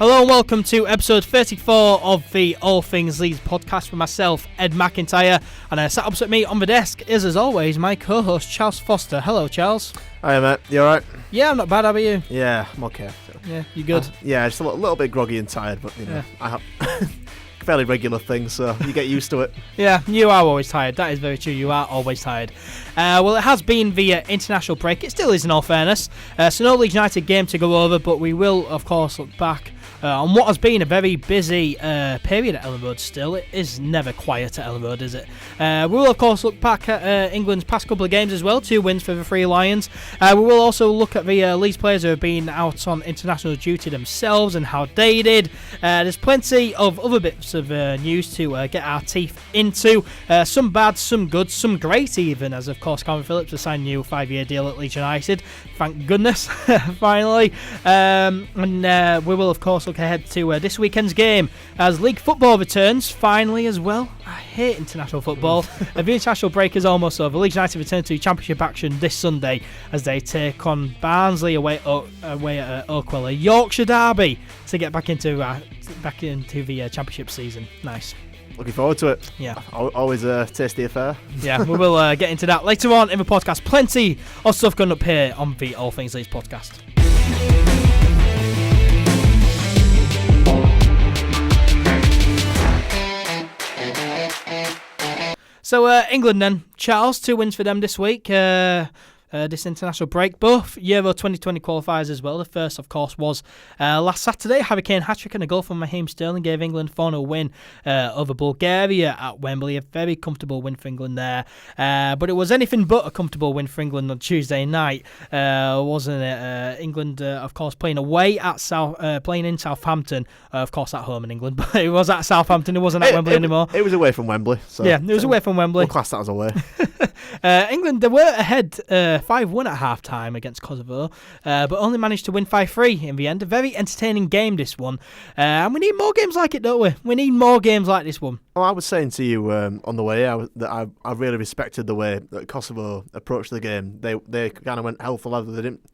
Hello and welcome to episode 34 of the All Things Leeds podcast with myself, Ed McIntyre, and sat opposite me on the desk is, as always, my co-host Charles Foster. Hello, Charles. Hi, mate. You alright? Yeah, I'm not bad. How about you? Yeah, I'm okay. Yeah, you good? Yeah, just a little bit groggy and tired, but I have fairly regular things, so you get used to it. Yeah, you are always tired. That is very true. You are always tired. Well, it has been the international break. It still is, in all fairness. So no Leeds United game to go over, but we will, of course, look back on what has been a very busy period at Elland still. It is never quiet at Elland, is it? We will, of course, look back at England's past couple of games as well. 2 wins for the Three Lions. We will also look at the Leeds players who have been out on international duty themselves and how they did. There's plenty of other bits of news to get our teeth into. Some bad, some good, some great even, as of course Calvin Phillips has signed a new 5-year deal at Leeds United. Thank goodness, finally. And we will, of course, look ahead to this weekend's game as league football returns finally as well. I hate international football. The international break is almost over. Leeds United return to championship action this Sunday as they take on Barnsley away at Oakwell, a Yorkshire derby, to get back into the championship season. Nice. Looking forward to it. Yeah. Always a tasty affair. Yeah, we will get into that later on in the podcast. Plenty of stuff coming up here on the All Things Leeds podcast. So England then, Charles, 2 wins for them this week. This international break, both Euro 2020 qualifiers as well. The first, of course, was last Saturday. Harry Kane hat-trick and a goal from Raheem Sterling gave England 4-0 win over Bulgaria at Wembley. A very comfortable win for England there. But it was anything but a comfortable win for England on Tuesday night, wasn't it? England, of course, playing away at playing in Southampton. Of course, at home in England, but it was at Southampton. It wasn't at Wembley anymore. It was away from Wembley. So yeah, it was away from Wembley. We'll class that as away. England, they were ahead 5-1 at half-time against Kosovo, but only managed to win 5-3 in the end. A very entertaining game, this one. And we need more games like it, don't we? We need more games like this one. Well, I was saying to you on the way that I really respected the way that Kosovo approached the game. They kind of went hell for leather. They didn't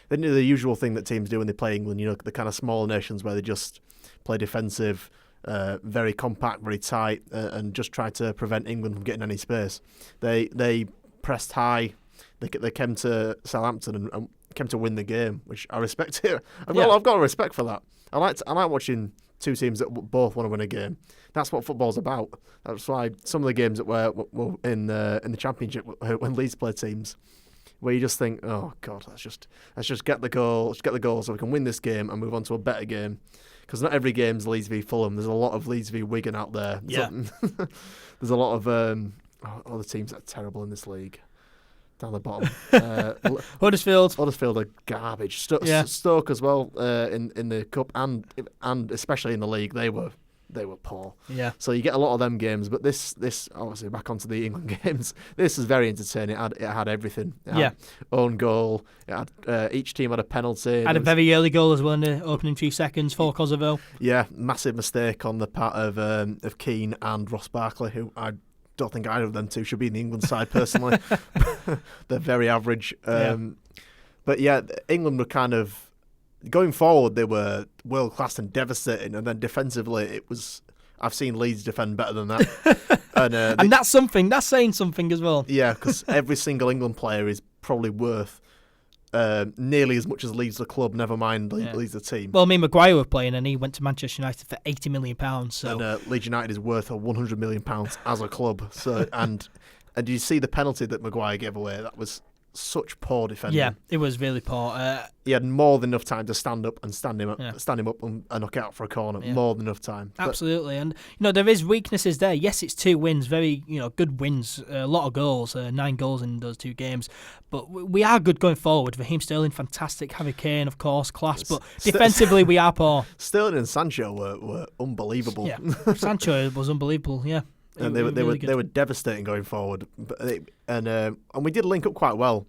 do the usual thing that teams do when they play England, the kind of smaller nations where they just play defensive, very compact, very tight, and just try to prevent England from getting any space. They pressed high. They came to Southampton and came to win the game, which I respect. I've got a respect for that. I like watching 2 teams that both want to win a game. That's what football's about. That's why some of the games that were in the Championship when Leeds play teams, where you just think, oh God, let's just get the goal, so we can win this game and move on to a better game. Because not every game's Leeds v Fulham. There's a lot of Leeds v Wigan out there. Yeah. There's a lot of other teams that are terrible in this league. Down the bottom. Huddersfield are garbage. Stoke as well in the cup and especially in the league they were poor. Yeah. So you get a lot of them games, but this obviously back onto the England games. This is very entertaining. It had everything. It had own goal. It had each team had a penalty. Had a very early goal as well in the opening few seconds for Kosovo. Yeah, massive mistake on the part of Keane and Ross Barkley, who I don't think either of them two should be in the England side personally. They're very average. But yeah, England were kind of going forward. They were world class and devastating, and then defensively, I've seen Leeds defend better than that. and that's something. That's saying something as well. Yeah, because every single England player is probably worth nearly as much as Leeds the club, never mind Leeds the team. Well, me and Maguire were playing and he went to Manchester United for £80 million. So. And Leeds United is worth £100 million as a club. So and you see the penalty that Maguire gave away? That was such poor defending. Yeah, it was really poor. He had more than enough time to stand up and knock it out for a corner. Yeah. More than enough time. Absolutely. And there is weaknesses there. Yes, it's 2 wins, very good wins, a lot of goals, 9 goals in those 2 games. But we are good going forward. Raheem Sterling, fantastic. Harry Kane, of course, class. But defensively, we are poor. Sterling and Sancho were unbelievable. Yeah, Sancho was unbelievable. Yeah. And they were devastating going forward, and we did link up quite well.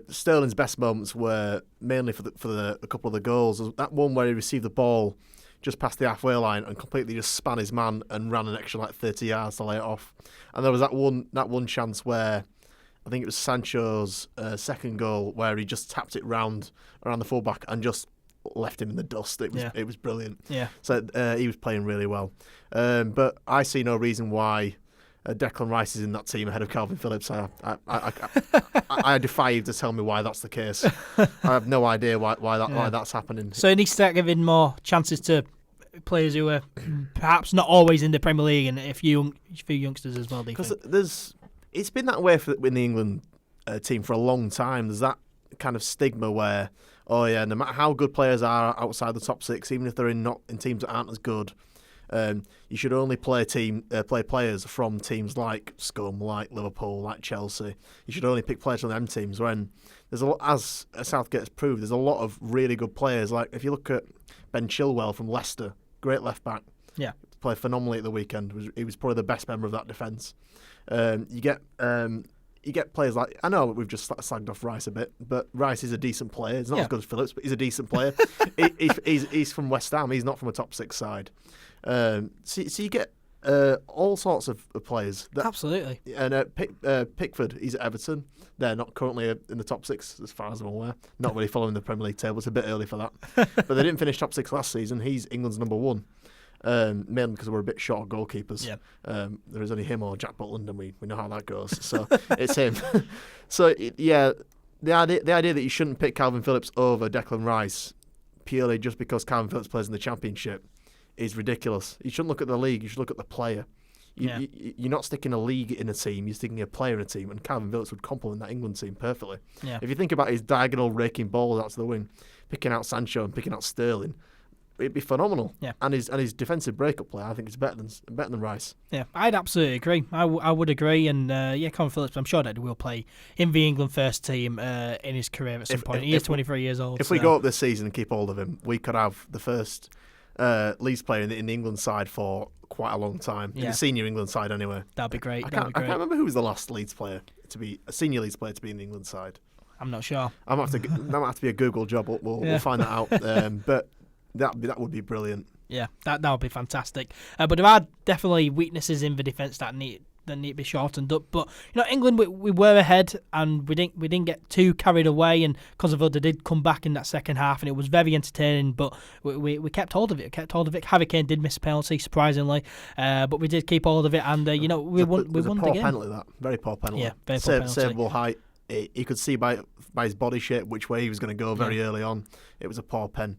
Sterling's best moments were mainly for a couple of the goals. That one where he received the ball just past the halfway line and completely just span his man and ran an extra 30 yards to lay it off. And there was that one chance where I think it was Sancho's second goal where he just tapped it around the fullback and just left him in the dust. It was brilliant. Yeah. So he was playing really well. But I see no reason why Declan Rice is in that team ahead of Calvin Phillips. I defy you to tell me why that's the case. I have no idea why that's happening. So he needs to start giving more chances to players who are perhaps not always in the Premier League, and a few youngsters as well. Because it's been that way in the England team for a long time. There's that kind of stigma where, oh yeah, no matter how good players are outside the top six, even if they're not in teams that aren't as good, you should only play players from teams like Scum, like Liverpool, like Chelsea. You should only pick players from them teams. When there's as Southgate has proved, there's a lot of really good players. Like if you look at Ben Chilwell from Leicester, great left back. Yeah, played phenomenally at the weekend. He was probably the best member of that defence. You get players like, I know we've just slagged off Rice a bit, but Rice is a decent player. He's not as good as Phillips, but he's a decent player. He's from West Ham. He's not from a top six side. So you get all sorts of players. Absolutely. And Pickford, he's at Everton. They're not currently in the top six, as far as I'm aware. Not really following the Premier League table. It's a bit early for that. But they didn't finish top six last season. He's England's number one. Mainly because we're a bit short of goalkeepers. Yeah. There is only him or Jack Butland, and we know how that goes. So it's him. So the idea that you shouldn't pick Calvin Phillips over Declan Rice purely just because Calvin Phillips plays in the Championship is ridiculous. You shouldn't look at the league. You should look at the player. You're not sticking a league in a team. You're sticking a player in a team, and Calvin Phillips would complement that England team perfectly. Yeah. If you think about his diagonal raking balls out to the wing, picking out Sancho and picking out Sterling, it'd be phenomenal. Yeah. And his defensive breakup play, I think, is better than Rice. Yeah, I'd absolutely agree. I would agree. And Calvin Phillips, I'm sure that he will play in the England first team in his career at some point. He is 23 years old. If we go up this season and keep hold of him, we could have the first Leeds player in the England side for quite a long time. In the senior England side, anyway. That'd be great. I can't remember who was the last Leeds player to be a senior Leeds player to be in the England side. I'm not sure. That might have to be a Google job. We'll find that out. But that would be brilliant. Yeah, that would be fantastic. But there are definitely weaknesses in the defence that need to be shortened up. But England, we were ahead, and we didn't get too carried away. And Kosovo did come back in that second half, and it was very entertaining. But we kept hold of it. Harry Kane did miss a penalty, surprisingly, but we did keep hold of it, and we won the game. Poor penalty, that very poor penalty. Yeah, very poor penalty. Savable height. He could see by his body shape which way he was going to go very early on. It was a poor pen.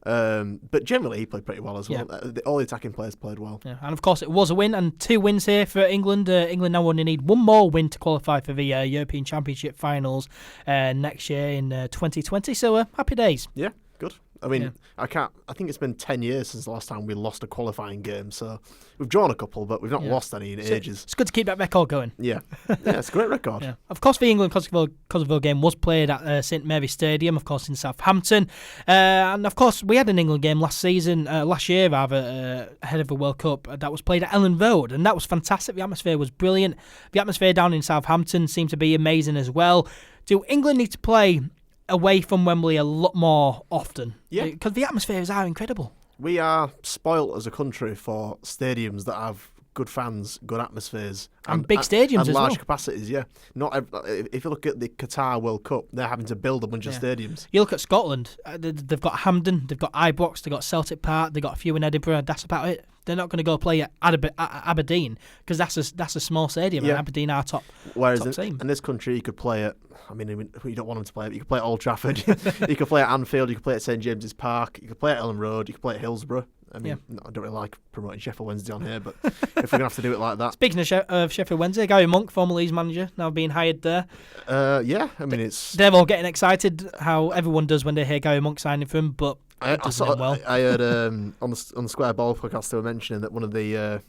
But generally, he played pretty well as well. Yeah. All the attacking players played well. Yeah. And of course, it was a win, and 2 wins here for England. England now only need one more win to qualify for the European Championship finals next year in 2020. So happy days. Yeah, good. I mean, I think it's been 10 years since the last time we lost a qualifying game. So we've drawn a couple, but we've not lost any in ages. It's good to keep that record going. Yeah, it's a great record. Yeah. Of course, the England-Kosovo game was played at St Mary's Stadium, of course, in Southampton. And of course, we had an England game last year, ahead of the World Cup. That was played at Elland Road, and that was fantastic. The atmosphere was brilliant. The atmosphere down in Southampton seemed to be amazing as well. Do England need to play away from Wembley a lot more often? Yeah. Because the atmospheres are incredible. We are spoilt as a country for stadiums that have good fans, good atmospheres. And big stadiums and as large well. capacities, yeah. If you look at the Qatar World Cup, they're having to build a bunch of stadiums. You look at Scotland, they've got Hampden, they've got Ibrox, they've got Celtic Park, they've got a few in Edinburgh, that's about it. They're not going to go play at Aberdeen because that's a small stadium, and Aberdeen are top team. In this country, you could play at, you don't want them to play it, but you could play at Old Trafford, you could play at Anfield, you could play at St James's Park, you could play at Elland Road, you could play at Hillsborough. I don't really like promoting Sheffield Wednesday on here, but if we're going to have to do it like that. Speaking of Sheffield Wednesday, Gary Monk, former Leeds manager, now being hired there. They're all getting excited, how everyone does when they hear Gary Monk signing for him, but I heard on the Square Ball podcast they were mentioning that one of the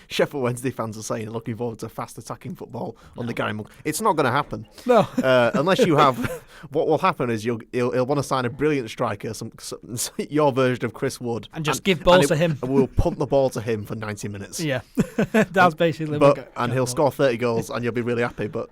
Sheffield Wednesday fans are saying looking forward to fast attacking football on the Gary Monk. It's not going to happen. No, unless you have. What will happen is he'll want to sign a brilliant striker, your version of Chris Wood, and just give balls to him. And we'll punt the ball to him for 90 minutes. Yeah, that's basically. And he'll score 30 goals, and you'll be really happy. But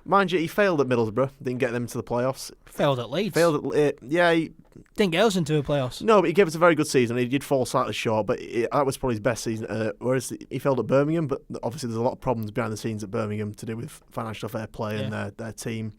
mind you, he failed at Middlesbrough. Didn't get them to the playoffs. Failed at Leeds. He didn't get us into the playoffs. No, but he gave us a very good season. He did fall slightly short, but that was probably his best season. Whereas he failed at Birmingham, but obviously there's a lot of problems behind the scenes at Birmingham to do with financial fair play and their team.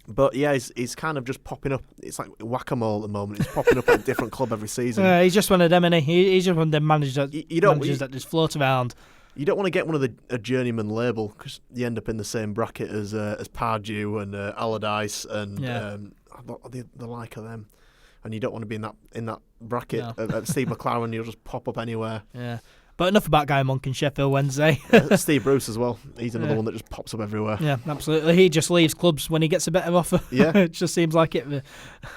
But yeah, he's kind of just popping up. It's like whack-a-mole at the moment. He's popping up at a different club every season. He's just one of them, isn't he? He's just one of them managers that just float around. You don't want to get one of a journeyman label because you end up in the same bracket as Pardew and Allardyce and the like of them. And you don't want to be in that bracket. No. Steve McLaren, you'll just pop up anywhere. Yeah. But enough about Guy Monk and Sheffield Wednesday. Steve Bruce as well. He's another one that just pops up everywhere. Yeah, absolutely. He just leaves clubs when he gets a better offer. Yeah. It just seems like it.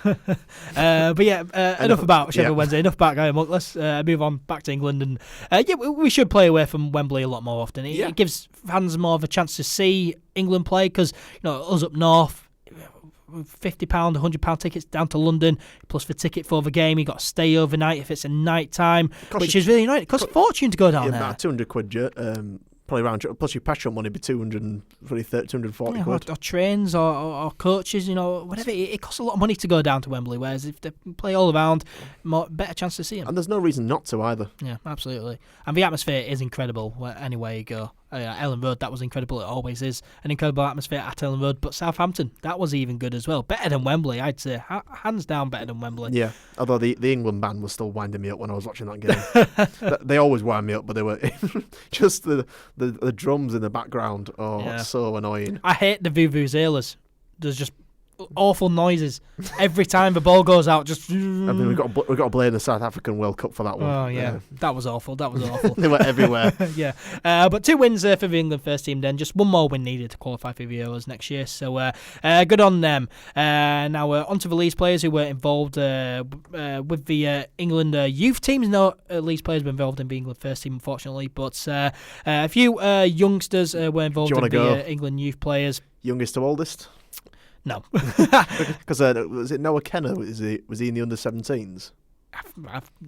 But yeah, enough about Sheffield Wednesday. Enough about Guy Monk. Let's move on back to England. And we should play away from Wembley a lot more often. It gives fans more of a chance to see England play because, us up north, £50, £100 tickets down to London, plus for ticket for the game. You got to stay overnight if it's a night time, which is really annoying. It costs a fortune to go down there. About £200, probably around. Plus your petrol money be 240 quid. Or trains or coaches, whatever. It costs a lot of money to go down to Wembley. Whereas if they play all around, better chance to see them. And there's no reason not to either. Yeah, absolutely. And the atmosphere is incredible anywhere you go. Elland Road, that was incredible. It always is an incredible atmosphere at Elland Road. But Southampton, that was even good as well. Better than Wembley, I'd say. Hands down better than Wembley. Yeah, although the England band was still winding me up when I was watching that game. They always wind me up, but they were just the drums in the background. It's so annoying. I hate the vuvuzelas. There's just awful noises every time the ball goes out. Just. I mean, we got to blame the South African World Cup for that one. Oh yeah, that was awful. They were everywhere. Yeah, but 2 wins for the England first team. Then just one more win needed to qualify for the Euros next year. So good on them. Now on to the Leeds players who were involved with the England youth teams. No Leeds players were involved in the England first team, unfortunately, but a few youngsters were involved in the England youth players. Youngest to oldest? No. Because was it Noah Kenner? Was he in the under-17s?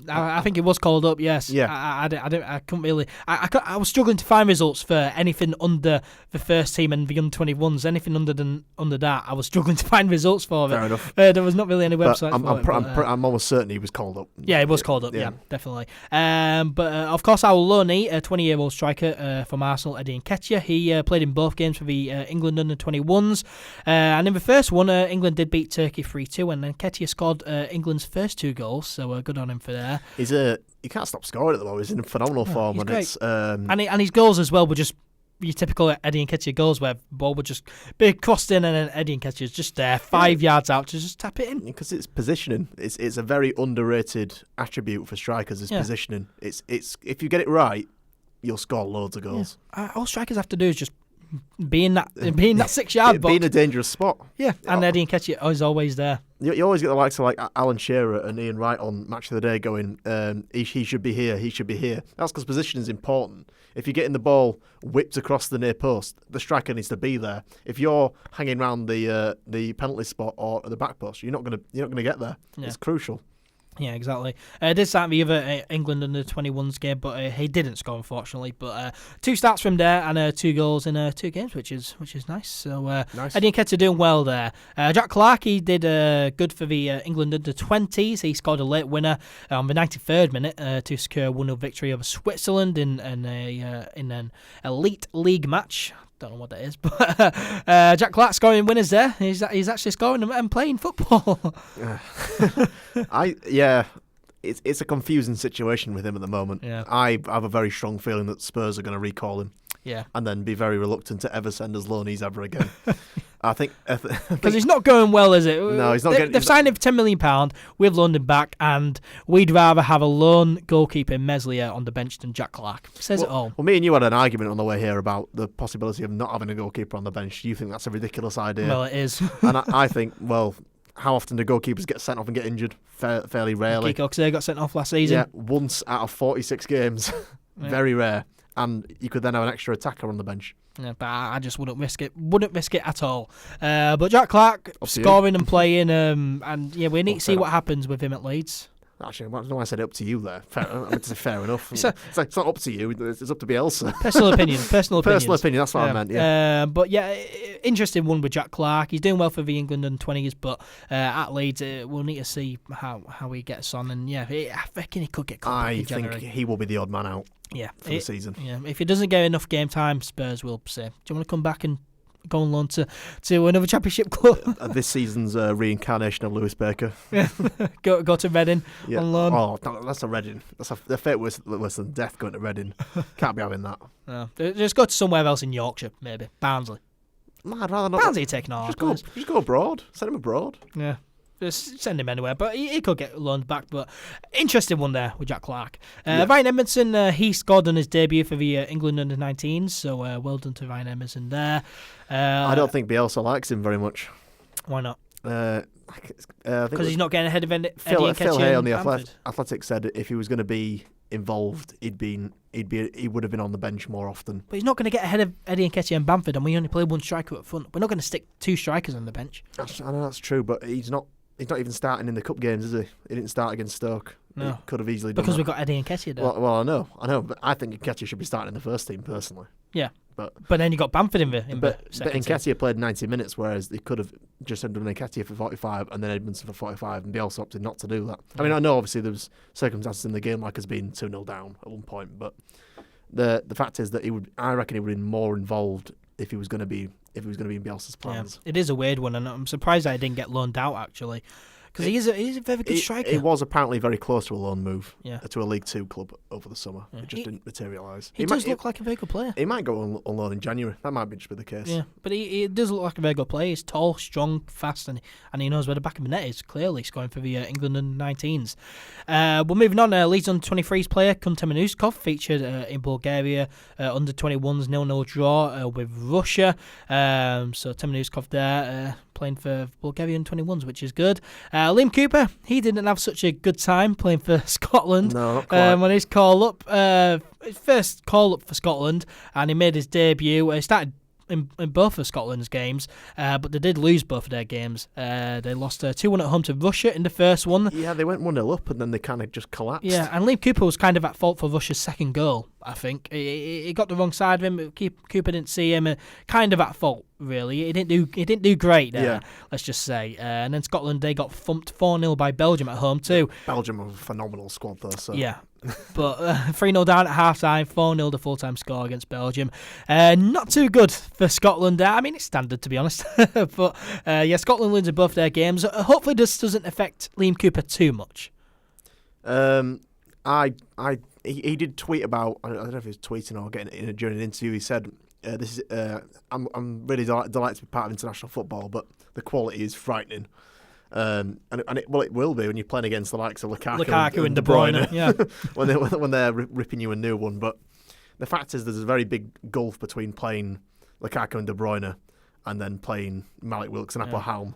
I think it was called up, yes. Yeah. I couldn't really. I was struggling to find results for anything under the first team and the under-21s. Anything under that, I was struggling to find results for it. Fair enough. There was not really any website I'm almost certain he was called up. Yeah, he was called up, yeah definitely. But of course, our loanee, a 20-year-old striker from Arsenal, Eddie Nketiah, he played in both games for the England under-21s. And in the first one, England did beat Turkey 3-2, and Nketiah scored England's first 2 goals, so good on him for there. He can't stop scoring at the moment. He's in phenomenal form, and great. And his goals as well were just your typical Eddie Nketiah goals, where the ball would just be crossed in, and then Eddie Nketiah's just there 5 yards out to just tap it in. Because it's positioning. It's a very underrated attribute for strikers. Is positioning. It's if you get it right, you'll score loads of goals. Yeah. All strikers have to do is just be in that 6 yard box. Be in a dangerous spot. Yeah, and Eddie Nketiah is always there. You always get the likes of like Alan Shearer and Ian Wright on Match of the Day going, he should be here, he should be here. That's because position is important. If you're getting the ball whipped across the near post, the striker needs to be there. If you're hanging around the penalty spot or the back post, you're not gonna get there. Yeah. It's crucial. Yeah, exactly. Did start the other England under-21s game, but he didn't score, unfortunately. But 2 starts from there and 2 goals in 2 games, which is nice. So nice. Eddie Nketiah doing well there. Jack Clarke, he did good for the England under-20s. He scored a late winner on the 93rd minute to secure a 1-0 victory over Switzerland in an elite league match. Don't know what that is, but Jack Clarke scoring winners there. He's actually scoring and playing football. It's a confusing situation with him at the moment. Yeah. I have a very strong feeling that Spurs are going to recall him. Yeah. And then be very reluctant to ever send us loanees ever again. I think because he's not going well, is it? No, he's not. They've signed him for £10 million. We've loaned him back, and we'd rather have a lone goalkeeper in Meslier on the bench than Jack Clarke. Says it all. Well, me and you had an argument on the way here about the possibility of not having a goalkeeper on the bench. You think that's a ridiculous idea? Well, it is. And I think, well, how often do goalkeepers get sent off and get injured? Fairly rarely. Kiko Xer got sent off last season. Yeah, once out of 46 games. Very rare. And you could then have an extra attacker on the bench. Yeah, but I just wouldn't risk it. Wouldn't risk it at all. But Jack Clarke scoring and playing, and we need to see what happens with him at Leeds. Actually, I don't know why I said up to you there. I mean, fair enough. It's not up to you. It's up to Bielsa. Personal opinion. Personal opinion. That's what I meant. Yeah. But yeah, interesting one with Jack Clarke. He's doing well for the England under-20s, but at Leeds, we'll need to see how he gets on. And I reckon he could get caught back in January. I think he will be the odd man out. Yeah, for the season. Yeah, if he doesn't get enough game time, Spurs will say, "Do you want to come back and go on loan to another Championship club. This season's reincarnation of Lewis Baker. Yeah, go to Reading on loan. Oh, that's a Reading. That's a fate worse than death going to Reading. Can't be having that. No, just go to somewhere else in Yorkshire, maybe Barnsley. No, I'd rather not. Barnsley taking all. Just go abroad. Send him abroad. Yeah. Just send him anywhere, but he could get loaned back. But interesting one there with Jack Clark. Ryan Edmondson, he scored on his debut for the England under-19s, so well done to Ryan Edmondson there. I don't think Bielsa likes him very much. Why not? Because he's not getting ahead of Eddie Phil Hay on the Bamford. Athletic said if he was going to be involved, he would have been on the bench more often. But he's not going to get ahead of Eddie Nketiah and Bamford, and we only play one striker up front. We're not going to stick two strikers on the bench. I know that's true, but he's not even starting in the cup games, is he? He didn't start against Stoke. No. He could have easily done because that. we've got Eddie Nketiah there. Well, I know, but I think Nketiah should be starting in the first team personally. Yeah. But then you got Bamford in the second but team. Nketiah played 90 minutes, whereas they could have just done Nketiah for 45 and then Edmondson for 45, and Bielsa opted not to do that. I mean, I know obviously there was circumstances in the game like us being 2-0 down at one point, but the fact is that I reckon he would have been more involved if he was going to be in Bielsa's plans. Yeah, it is a weird one, and I'm surprised that he didn't get loaned out actually. Because he's a very good striker. It was apparently very close to a loan move to a League Two club over the summer. Yeah. It just didn't materialise. He does look like a very good player. He might go on loan in January. That might just be the case. Yeah, but he does look like a very good player. He's tall, strong, fast, and he knows where the back of the net is, clearly scoring for the England under-19s. We're moving on. Leeds under-23s player Kunta Manuskov featured in Bulgaria under-21s 0-0 draw with Russia. So Manuskov there playing for Bulgarian 21s, which is good. Liam Cooper, he didn't have such a good time playing for Scotland. No, not quite. When his call up, his first call up for Scotland, and he made his debut. He started in both of Scotland's games, but they did lose both of their games. They lost 2-1 at home to Russia in the first one. Yeah, they went 1-0 up and then they kind of just collapsed. Yeah, and Liam Cooper was kind of at fault for Russia's second goal, I think. He got the wrong side of him. Cooper didn't see him. Kind of at fault, really. He didn't do great there, let's just say. And then Scotland, they got thumped 4-0 by Belgium at home too. Belgium have a phenomenal squad though. So. Yeah. But 3-0 down at half-time, 4-0 the full-time score against Belgium. Not too good for Scotland there. I mean, it's standard, to be honest. But, Scotland losing both their games. Hopefully this doesn't affect Liam Cooper too much. He did tweet about, I don't know if he was tweeting or getting it during an interview, he said, I'm really delighted to be part of international football, but the quality is frightening. And it will be when you're playing against the likes of Lukaku and De Bruyne. Yeah. when they're ripping you a new one. But the fact is, there's a very big gulf between playing Lukaku and De Bruyne and then playing Malik Wilks and Applehelm.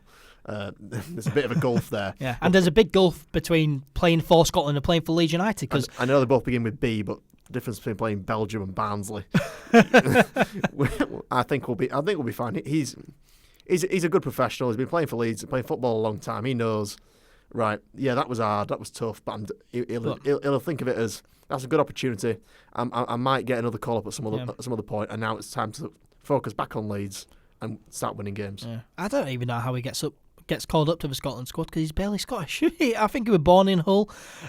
There's a bit of a gulf there. Yeah, and there's a big gulf between playing for Scotland and playing for Leeds United. Cause I know they both begin with B, but the difference between playing Belgium and Barnsley, I think we'll be fine. He's a good professional. He's been playing for Leeds, playing football a long time. He knows, right? Yeah, that was hard. That was tough. But he'll think of it as that's a good opportunity. I might get another call up at some other point, and now it's time to focus back on Leeds and start winning games. Yeah. I don't even know how he gets called up to the Scotland squad because he's barely Scottish. I think he was born in Hull,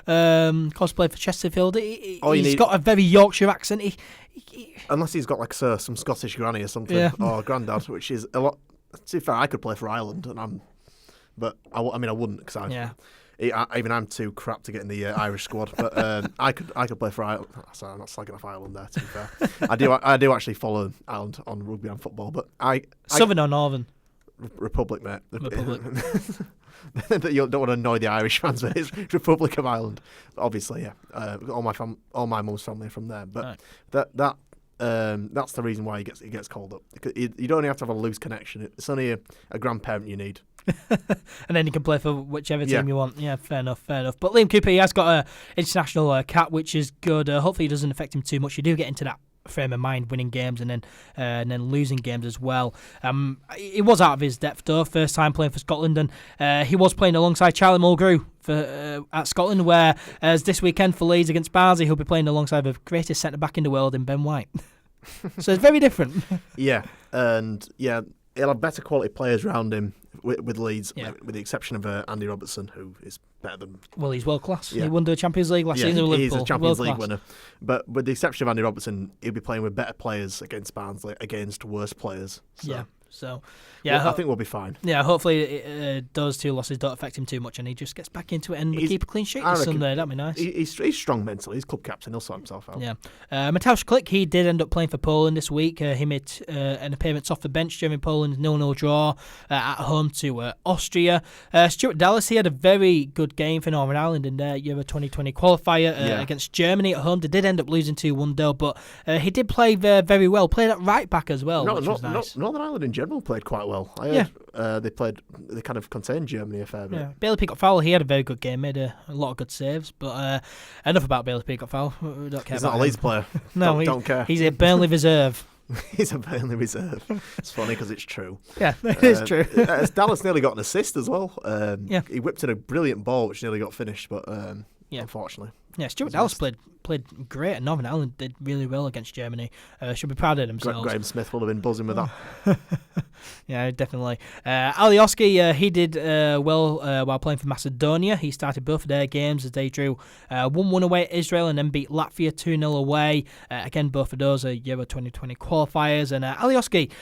cosplayed for Chesterfield. He's got a very Yorkshire accent. Unless he's got like some Scottish granny or something, or granddad, which is a lot. To be fair, I could play for Ireland, but I wouldn't because I'm too crap to get in the Irish squad. But I could play for Ireland. Sorry, I'm not slagging off Ireland there. To be fair, I do actually follow Ireland on rugby and football, but Southern or Northern. Republic, mate. Republic. You don't want to annoy the Irish fans, but it's Republic of Ireland. Obviously, yeah. All my mum's family are from there, but right. That's the reason why he gets called up. You don't only have to have a loose connection. It's only a grandparent you need. And then you can play for whichever team you want. Yeah, fair enough. But Liam Cooper, he has got an international cap, which is good. Hopefully it doesn't affect him too much. You do get into that frame of mind, winning games and then losing games as well. He was out of his depth though, first time playing for Scotland, and he was playing alongside Charlie Mulgrew at Scotland, whereas this weekend for Leeds against Barnsley, he'll be playing alongside the greatest centre-back in the world in Ben White. So it's very different. Yeah, and he'll have better quality players around him with Leeds, with the exception of Andy Robertson, who is better than... Well, he's world class. Yeah. He won the Champions League last season with Liverpool. He's a Champions League winner. But with the exception of Andy Robertson, he'll be playing with better players against Barnsley, against worse players. So. Yeah. So, I think we'll be fine. Yeah, hopefully those 2 losses don't affect him too much and he just gets back into it and we keep a clean sheet this Sunday. That'd be nice. He's strong mentally. He's club captain. He'll sort himself out. Yeah. Mateusz Klich, he did end up playing for Poland this week. He made an appearance off the bench during Poland's 0-0 draw at home to Austria. Stuart Dallas, he had a very good game for Northern Ireland in their Euro 2020 qualifier against Germany at home. They did end up losing 2-1 though, but he did play very well. Played at right back as well, which was nice. Northern Ireland in general played quite well. They kind of contained Germany a fair bit. Yeah. Bailey Peacock-Fowler, he had a very good game, made a lot of good saves. But enough about Bailey Peacock-Fowler. We don't care. He's not a Leeds player. No, don't care. He's a Burnley reserve. He's a Burnley reserve. It's funny because it's true. Yeah, it is true. Dallas nearly got an assist as well. He whipped in a brilliant ball which nearly got finished, but unfortunately. Yeah, Stuart Dallas played great, and Northern Ireland did really well against Germany. Should be proud of themselves. Graham Smith will have been buzzing with that. Yeah, definitely. Alioski, he did well while playing for Macedonia. He started both of their games as they drew 1-1 away at Israel and then beat Latvia 2-0 away. Again, both of those are Euro 2020 qualifiers. And Alioski,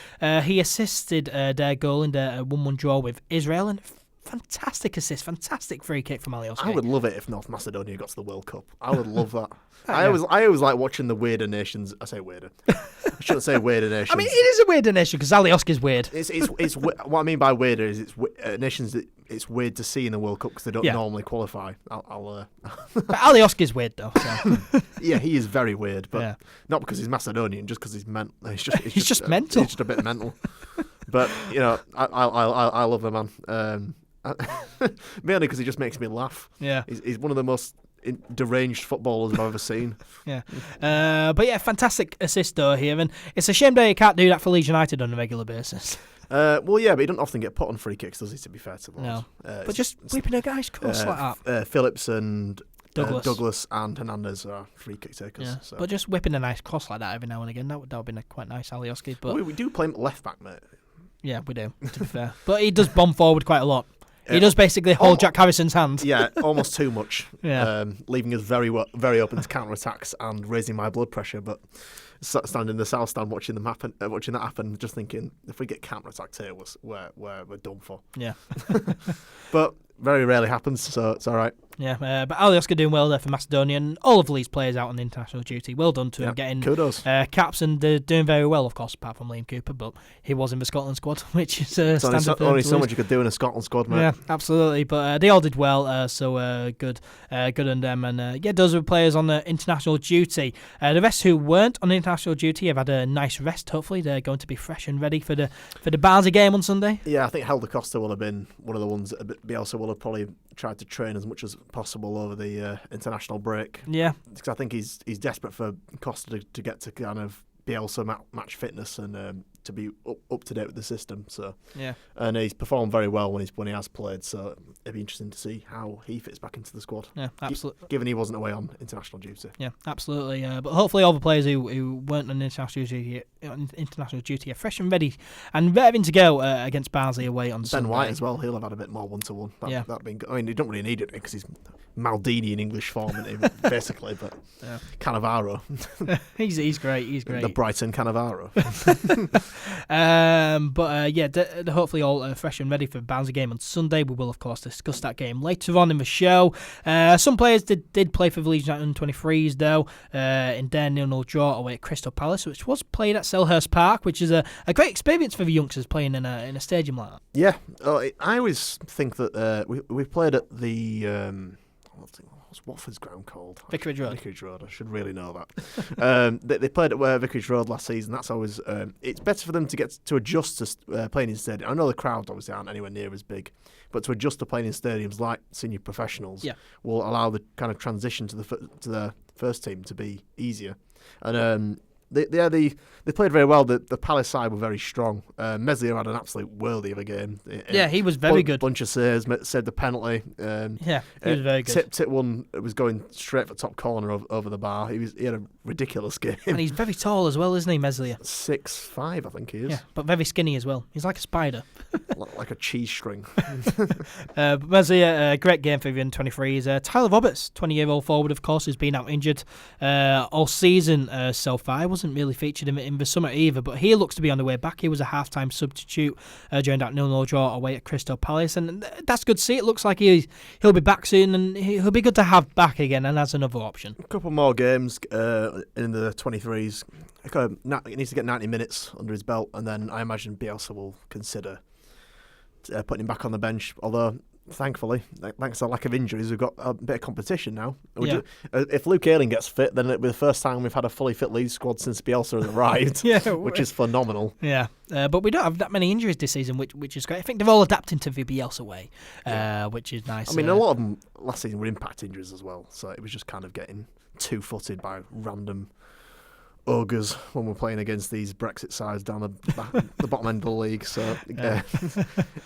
he assisted their goal in the 1-1 draw with Israel. And fantastic assist, fantastic free kick from Alioski. I would love it if North Macedonia got to the World Cup. I would love that. I always like watching the weirder nations. I say weirder. I shouldn't say weirder nations. I mean, it is a weirder nation because Alioski's weird. It's what I mean by weirder is it's nations that it's weird to see in the World Cup because they don't normally qualify. But Alioski's weird though. So. Yeah, he is very weird, but not because he's Macedonian, just because he's mental. He's just mental. He's just a bit mental. But I love the man. Mainly because he just makes me laugh. Yeah, he's one of the most deranged footballers I've ever seen. Yeah, but yeah, fantastic assist though here, and it's a shame that he can't do that for Leeds United on a regular basis. But he doesn't often get put on free kicks, does he? To be fair to the no, but just whipping a guy's cross like that. Phillips and Douglas and Hernandez are free kick takers. Yeah. So. But just whipping a nice cross like that every now and again, that would have been quite nice, Alioski. But we do play him left back, mate. Yeah, we do, to be fair. But he does bomb forward quite a lot. He does basically hold Jack Harrison's hand. Yeah, almost too much. Yeah. Leaving us very open to counter-attacks and raising my blood pressure. But standing in the south stand watching that happen, just thinking, if we get counter-attacked here, we're done for. Yeah. But very rarely happens, so it's all right. Yeah, but Alioski doing well there for Macedonia, and all of Leeds players out on international duty. Well done to him getting kudos. Caps, and doing very well, of course, apart from Liam Cooper, but he was in the Scotland squad, which is standard. Only so much you could do in a Scotland squad, mate. Yeah, absolutely. But they all did well, so good on them. And those were players on the international duty. The rest who weren't on international duty have had a nice rest. Hopefully, they're going to be fresh and ready for the Barnsley game on Sunday. Yeah, I think Helder Costa will have been one of the ones that Bielsa will have probably tried to train as much as possible over the international break. Yeah, because I think he's desperate for Costa to get to kind of Bielsa match fitness and to be up to date with the system. So yeah, and he's performed very well when he has played. So it'd be interesting to see how he fits back into the squad. Yeah, absolutely. Given he wasn't away on international duty. Yeah, absolutely. But hopefully all the players who weren't on international duty are fresh and ready and raring to go against Barnsley away on Sunday. Ben White as well. He'll have had a bit more 1-to-1. That'd been good. I mean, he don't really need it because he's Maldini in English form, basically. But Cannavaro, he's great. He's great. The Brighton Cannavaro. Hopefully all fresh and ready for the Barnsley game on Sunday. We will, of course, discuss that game later on in the show. Some players did play for the Leeds U23s, though, in their 0-0 draw away at Crystal Palace, which was played at Selhurst Park, which is a great experience for the youngsters playing in a stadium like that. Yeah, I always think that we played at the... what's Watford's ground called? Vicarage Road. Vicarage Road. I should really know that. They played at Vicarage Road last season. That's always it's better for them to get to adjust to playing in stadium. I know the crowd obviously aren't anywhere near as big, but to adjust to playing in stadiums like senior professionals will allow the kind of transition to the first team to be easier. And they played very well. The Palace side were very strong. Meslier had an absolute worldie of a game. Yeah, he was very good. Bunch of saves, saved the penalty. He was very good. Tip one was going straight for top corner over the bar. He had a ridiculous game. And he's very tall as well, isn't he, Meslier? 6'5", I think he is. Yeah, but very skinny as well. He's like a spider. Like a cheese string. But Meslier, a great game for the U23s. Tyler Roberts, 20-year-old forward, of course, has been out injured all season so far. He was wasn't really featured in the summer either, but he looks to be on the way back. He was a half-time substitute during that 0-0 draw away at Crystal Palace, and that's good to see. It looks like he'll be back soon, and he'll be good to have back again, and as another option. A couple more games in the 23s. He needs to get 90 minutes under his belt, and then I imagine Bielsa will consider putting him back on the bench, although thankfully, thanks to the lack of injuries, we've got a bit of competition now. If Luke Ayling gets fit, then it'll be the first time we've had a fully fit Leeds squad since Bielsa has arrived, which is phenomenal. Yeah, but we don't have that many injuries this season, which is great. I think they're all adapting to the Bielsa way, which is nice. I mean, a lot of them last season were impact injuries as well, so it was just kind of getting two-footed by random ogres when we're playing against these Brexit sides down the bottom end of the league, so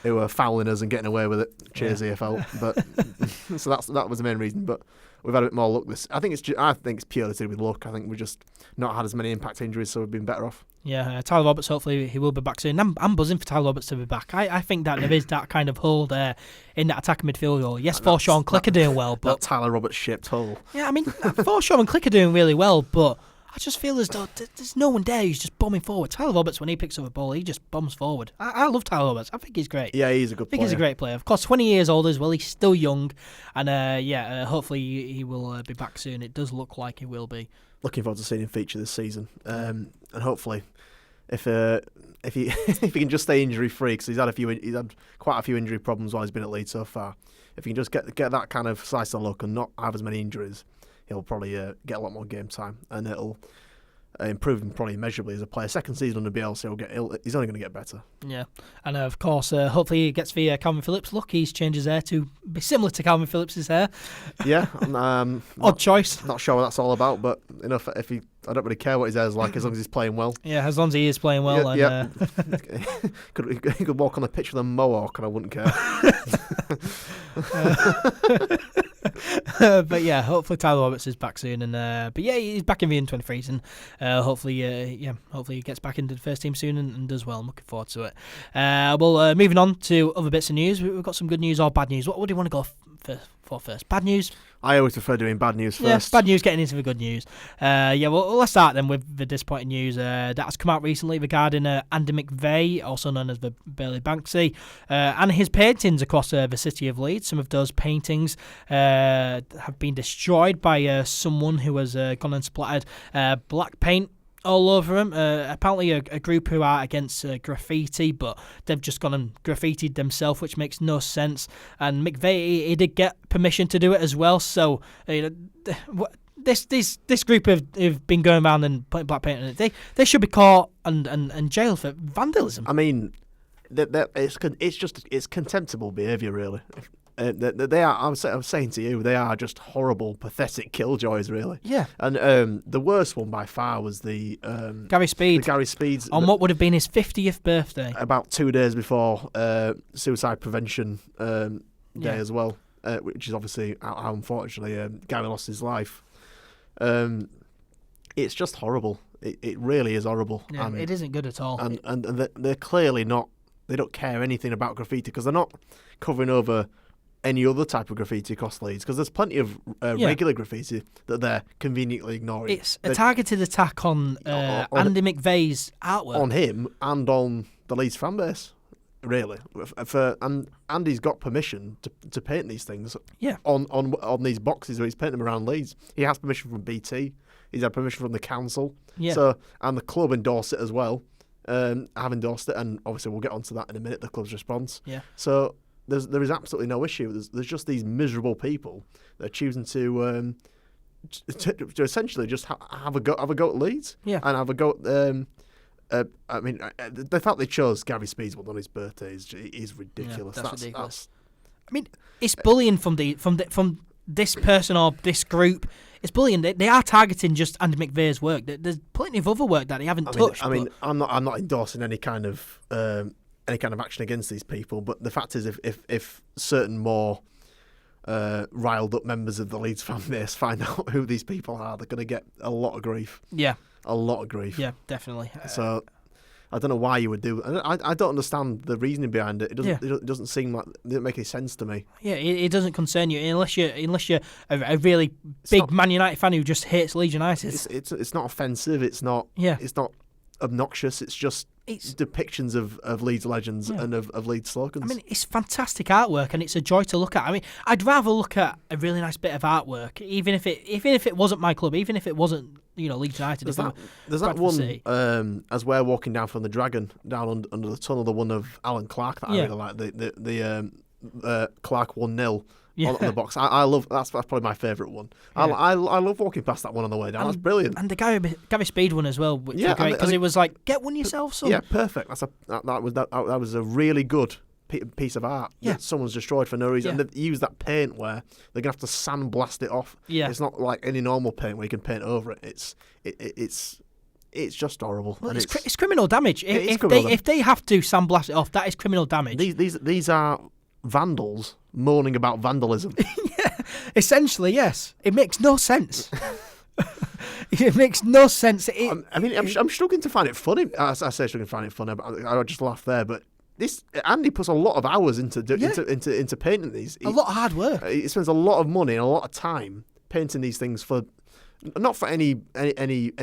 who were fouling us and getting away with it. Cheers, EFL. But so that was the main reason. But we've had a bit more luck this. I think it's purely to do with luck. I think we've just not had as many impact injuries, so we've been better off. Yeah, Tyler Roberts, hopefully he will be back soon. I'm buzzing for Tyler Roberts to be back. I think that there is that kind of hole there in that attacking midfield role. Yes, Forshaw and Click are doing well, but that Tyler Roberts shaped hole. Yeah, I mean Forshaw and Click are doing really well, but I just feel as though there's no one there who's just bombing forward. Tyler Roberts, when he picks up a ball, he just bombs forward. I love Tyler Roberts. I think he's great. Yeah, he's a good player. I think he's a great player. Of course, 20 years old as well. He's still young. And hopefully he will be back soon. It does look like he will be. Looking forward to seeing him feature this season. And hopefully, if he if he can just stay injury free, because he's had quite a few injury problems while he's been at Leeds so far. If he can just get that kind of slice of luck and not have as many injuries, he'll probably get a lot more game time, and it'll improve him probably immeasurably as a player. Second season under Bielsa, he's only going to get better. Yeah, and of course, hopefully he gets the Calvin Phillips look. He's changed his hair to be similar to Calvin Phillips' hair. Yeah, odd choice. Not sure what that's all about, but I don't really care what his hair's like as long as he's playing well. Yeah, as long as he is playing well. Yeah. He could walk on the pitch with a mohawk and I wouldn't care. But yeah, hopefully Tyler Roberts is back soon, but yeah, he's back in the U23s, and hopefully he gets back into the first team soon and does well. I'm looking forward to it. Moving on to other bits of news, we've got some good news or bad news. What do you want to go for first? Bad news? I always prefer doing bad news first. Yeah, bad news getting into the good news. Let's start then with the disappointing news that has come out recently regarding Andy McVeigh, also known as the Bailey Banksy, and his paintings across the city of Leeds. Some of those paintings have been destroyed by someone who has gone and splattered black paint all over him. Apparently a group who are against graffiti, but they've just gone and graffitied themselves, which makes no sense. And McVeigh, he did get permission to do it as well. So this group have been going around and putting black paint on it. They should be caught and jailed for vandalism. I mean, it's contemptible behaviour, really. They are. I'm saying to you, they are just horrible, pathetic killjoys, really. Yeah. And the worst one by far was the Gary Speed. Gary Speed's on what would have been his 50th birthday. About 2 days before Suicide Prevention Day as well, which is obviously how unfortunately Gary lost his life. It's just horrible. It really is horrible. Yeah, it isn't good at all. And they're clearly not. They don't care anything about graffiti because they're not covering over any other type of graffiti across Leeds, because there's plenty of regular graffiti that they're conveniently ignoring. It's a targeted attack on Andy McVeigh's artwork. On him and on the Leeds fan base, really. And Andy's got permission to paint these things on these boxes where he's painting them around Leeds. He has permission from BT. He's had permission from the council. Yeah. So, and the club endorsed it as well. Have endorsed it, and obviously we'll get onto that in a minute, the club's response. Yeah. So there is absolutely no issue. There's just these miserable people that are choosing to essentially just have a go at Leeds. Yeah. And have a go at I mean, the fact they chose Gary Speed's on his birthday is ridiculous. Yeah, that's ridiculous. I mean, it's bullying from this person or this group. It's bullying. They are targeting just Andy McVeigh's work. There's plenty of other work that they haven't touched. I mean, I'm not endorsing any kind of action against these people. But the fact is, if certain more riled up members of the Leeds fan base find out who these people are, they're going to get a lot of grief. Yeah, a lot of grief. Yeah, definitely. So I don't know why you would do. I don't understand the reasoning behind it. It doesn't seem like it doesn't make any sense to me. Yeah, it doesn't concern you unless you're a really big Man United fan who just hates Leeds United. It's not offensive. It's not. Yeah. It's not obnoxious. It's just depictions of Leeds legends and of Leeds slogans. I mean, it's fantastic artwork and it's a joy to look at. I mean, I'd rather look at a really nice bit of artwork, even if it wasn't my club, even if it wasn't Leeds United. There's that one as we're walking down from the Dragon down under the tunnel, the one of Alan Clark that I really like. The Clark 1-0. On the box, I love that's probably my favourite one. Yeah. I love walking past that one on the way down. That's brilliant. And the Gary Speed one as well, which was great because it was like, get one yourself, son. Yeah, perfect. That was a really good piece of art that someone's destroyed for no reason. And they've used that paint where they're gonna have to sandblast it off. Yeah, it's not like any normal paint where you can paint over it. It's just horrible. Well, it's criminal damage. If they have to sandblast it off, that is criminal damage. These are vandals moaning about vandalism. Yeah, essentially, yes. It makes no sense. It makes no sense. I'm struggling to find it funny. I say struggling to find it funny, but I just laugh there. But Andy puts a lot of hours into painting these. A lot of hard work. He spends a lot of money and a lot of time painting these things not for any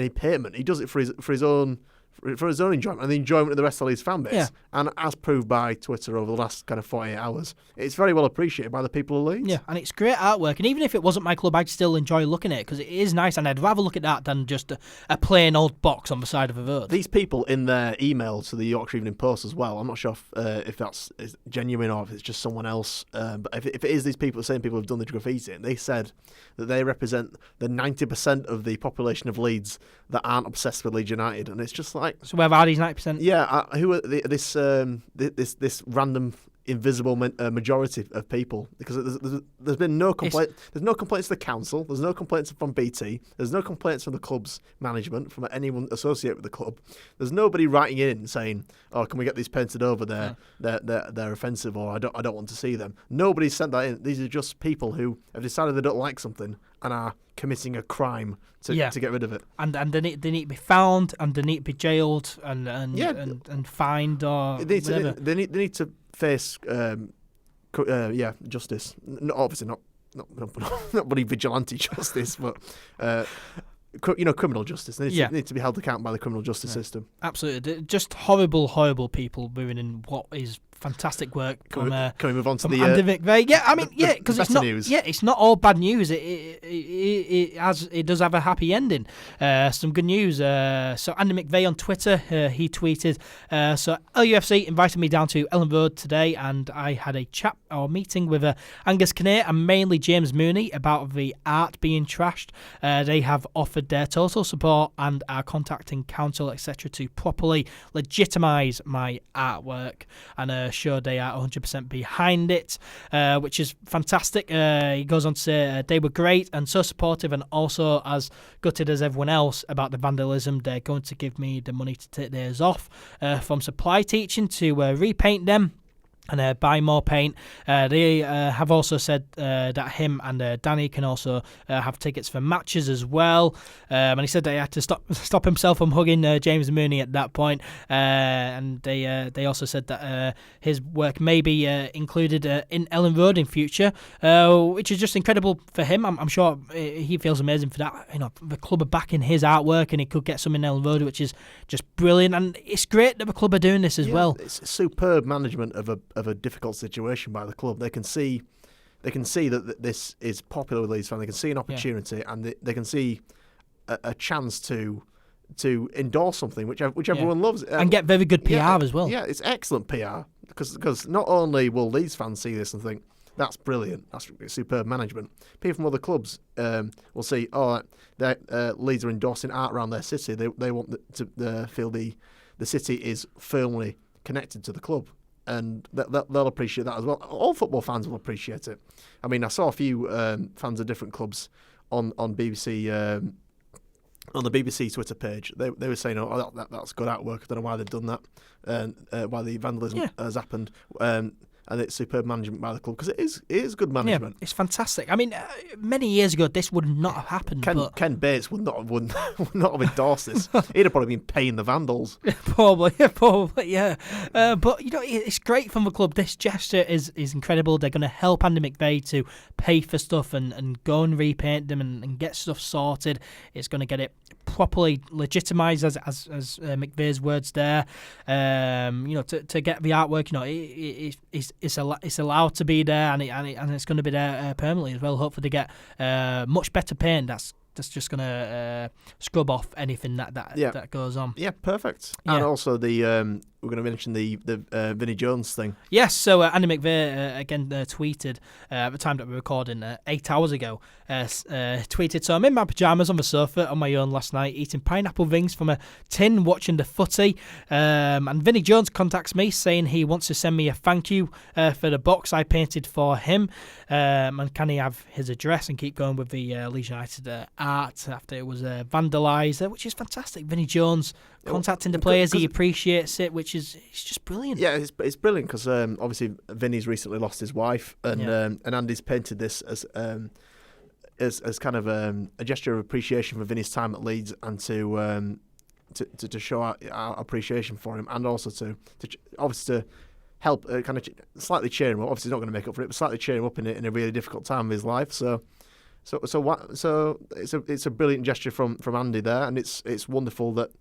payment. He does it for his own enjoyment and the enjoyment of the rest of Leeds fan base. Yeah. And as proved by Twitter over the last kind of 48 hours, it's very well appreciated by the people of Leeds. Yeah, and it's great artwork. And even if it wasn't my club, I'd still enjoy looking at it because it is nice, and I'd rather look at that than just a plain old box on the side of a road. These people in their email to the Yorkshire Evening Post as well, I'm not sure if that's genuine or if it's just someone else, but if it is the same people who've done the graffiti, they said that they represent the 90% of the population of Leeds that aren't obsessed with Leeds United, and it's just like, so where are these 90%? Yeah, who are this random invisible majority of people? Because there's been no complaint. There's no complaints to the council. There's no complaints from BT. There's no complaints from the club's management, from anyone associated with the club. There's nobody writing in saying, "Oh, can we get these painted over? They're offensive," or "I don't want to see them." Nobody's sent that in. These are just people who have decided they don't like something and are committing a crime to get rid of it. And they need to be found, and they need to be jailed and fined or whatever. They need to face justice. Obviously not bloody vigilante justice, but criminal justice. They need to be held accountable by the criminal justice system. Absolutely, just horrible people moving in what is fantastic work. Can we move on to Andy McVeigh? Yeah, I mean, because it's not news. Yeah, it's not all bad news. It does have a happy ending. Some good news. So Andy McVeigh on Twitter, he tweeted, so LUFC invited me down to Elland Road today, and I had a chat or meeting with Angus Kinnear and mainly James Mooney about the art being trashed. They have offered their total support and are contacting council, etc., to properly legitimise my artwork and show they are 100% behind it, which is fantastic. He goes on to say they were great and so supportive, and also as gutted as everyone else about the vandalism. They're going to give me the money to take theirs off from supply teaching to repaint them and buy more paint. They have also said that him and Danny can also have tickets for matches as well. And he said that he had to stop himself from hugging James Mooney at that point. And they also said that his work may be included in Elland Road in future, which is just incredible for him. I'm sure he feels amazing for that. The club are backing his artwork, and he could get some in Elland Road, which is just brilliant. And it's great that the club are doing this as well. It's superb management of a difficult situation by the club. They can see that this is popular with Leeds fans. They can see an opportunity, and they can see a chance to endorse something which everyone loves and get very good PR as well. Yeah, it's excellent PR because not only will Leeds fans see this and think that's brilliant, that's superb management. People from other clubs will see, Leeds are endorsing art around their city. They want to feel the city is firmly connected to the club. And they'll appreciate that as well. All football fans will appreciate it. I mean, I saw a few fans of different clubs on BBC on the BBC Twitter page. They were saying, that's good artwork. I don't know why they've done that, and why the vandalism has happened. and it's superb management by the club, because it is good management. Yeah, it's fantastic. I mean, many years ago this would not have happened. Ken Bates would not have endorsed this. He'd have probably been paying the vandals. Probably, yeah. But it's great from the club. This gesture is incredible. They're going to help Andy McVeigh to pay for stuff and go and repaint them and get stuff sorted. It's going to get it properly legitimised, as McVeigh's words there. To get the artwork, it's allowed to be there, and it's going to be there permanently as well. Hopefully, they get much better paint. That's just going to scrub off anything that goes on. Yeah, perfect. Yeah. And also we're going to mention the Vinnie Jones thing. Yes, so Andy McVeigh again tweeted at the time that we're recording 8 hours ago. Tweeted, so I'm in my pyjamas on the sofa on my own last night, eating pineapple rings from a tin, watching the footy. And Vinnie Jones contacts me saying he wants to send me a thank you for the box I painted for him. And can he have his address, and keep going with the Leeds United art after it was vandalised, which is fantastic. Vinnie Jones contacting the players, he appreciates it, which is just brilliant. Yeah, it's brilliant because obviously Vinny's recently lost his wife, and Andy's painted this as kind of a gesture of appreciation for Vinny's time at Leeds, and to show our appreciation for him, and also to obviously to help kind of slightly cheer him up. Obviously, he's not going to make up for it, but slightly cheer him up in a really difficult time of his life. So it's a brilliant gesture from Andy there, and it's wonderful that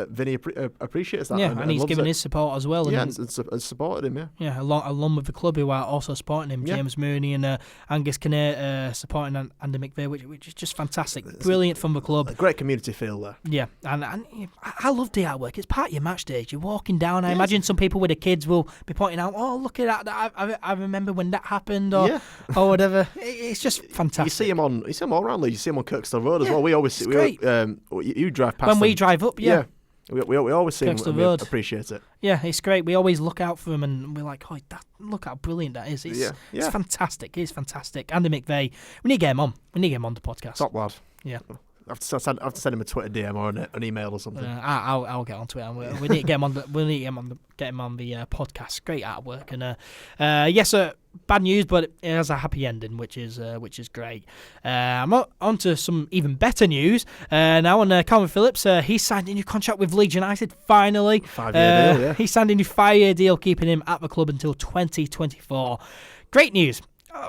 Vinny appreciates that. Yeah, and he's given his support as well. Yeah, and supported him, yeah. Yeah, along with the club who are also supporting him. Yeah. James Mooney and Angus Kinnear supporting Andy McVeigh, which is just fantastic. Brilliant from the club. A great community feel there. Yeah, and I love the artwork. It's part of your match days. You're walking down. I imagine some people with the kids will be pointing out, oh, look at that. I remember when that happened, or whatever. It's just fantastic. You see him all around Leeds. You see him on Kirkstall Road as well. We always see. You drive past when we drive up, yeah. We always see him and we appreciate it. Yeah, it's great. We always look out for him and we're like, oh, look how brilliant that is. It's fantastic. It's fantastic. Andy McVeigh, we need to get him on. We need to get him on the podcast. Top lad. Yeah. I have to send him a Twitter DM or an email or something. I'll get onto it. We need to get him on the podcast. Great artwork, and yes, bad news, but it has a happy ending, which is great. I'm on to some even better news now. On Calvin Phillips, he signed a new contract with Leeds United. Finally, 5-year deal. Yeah, he signed a new 5-year deal, keeping him at the club until 2024. Great news.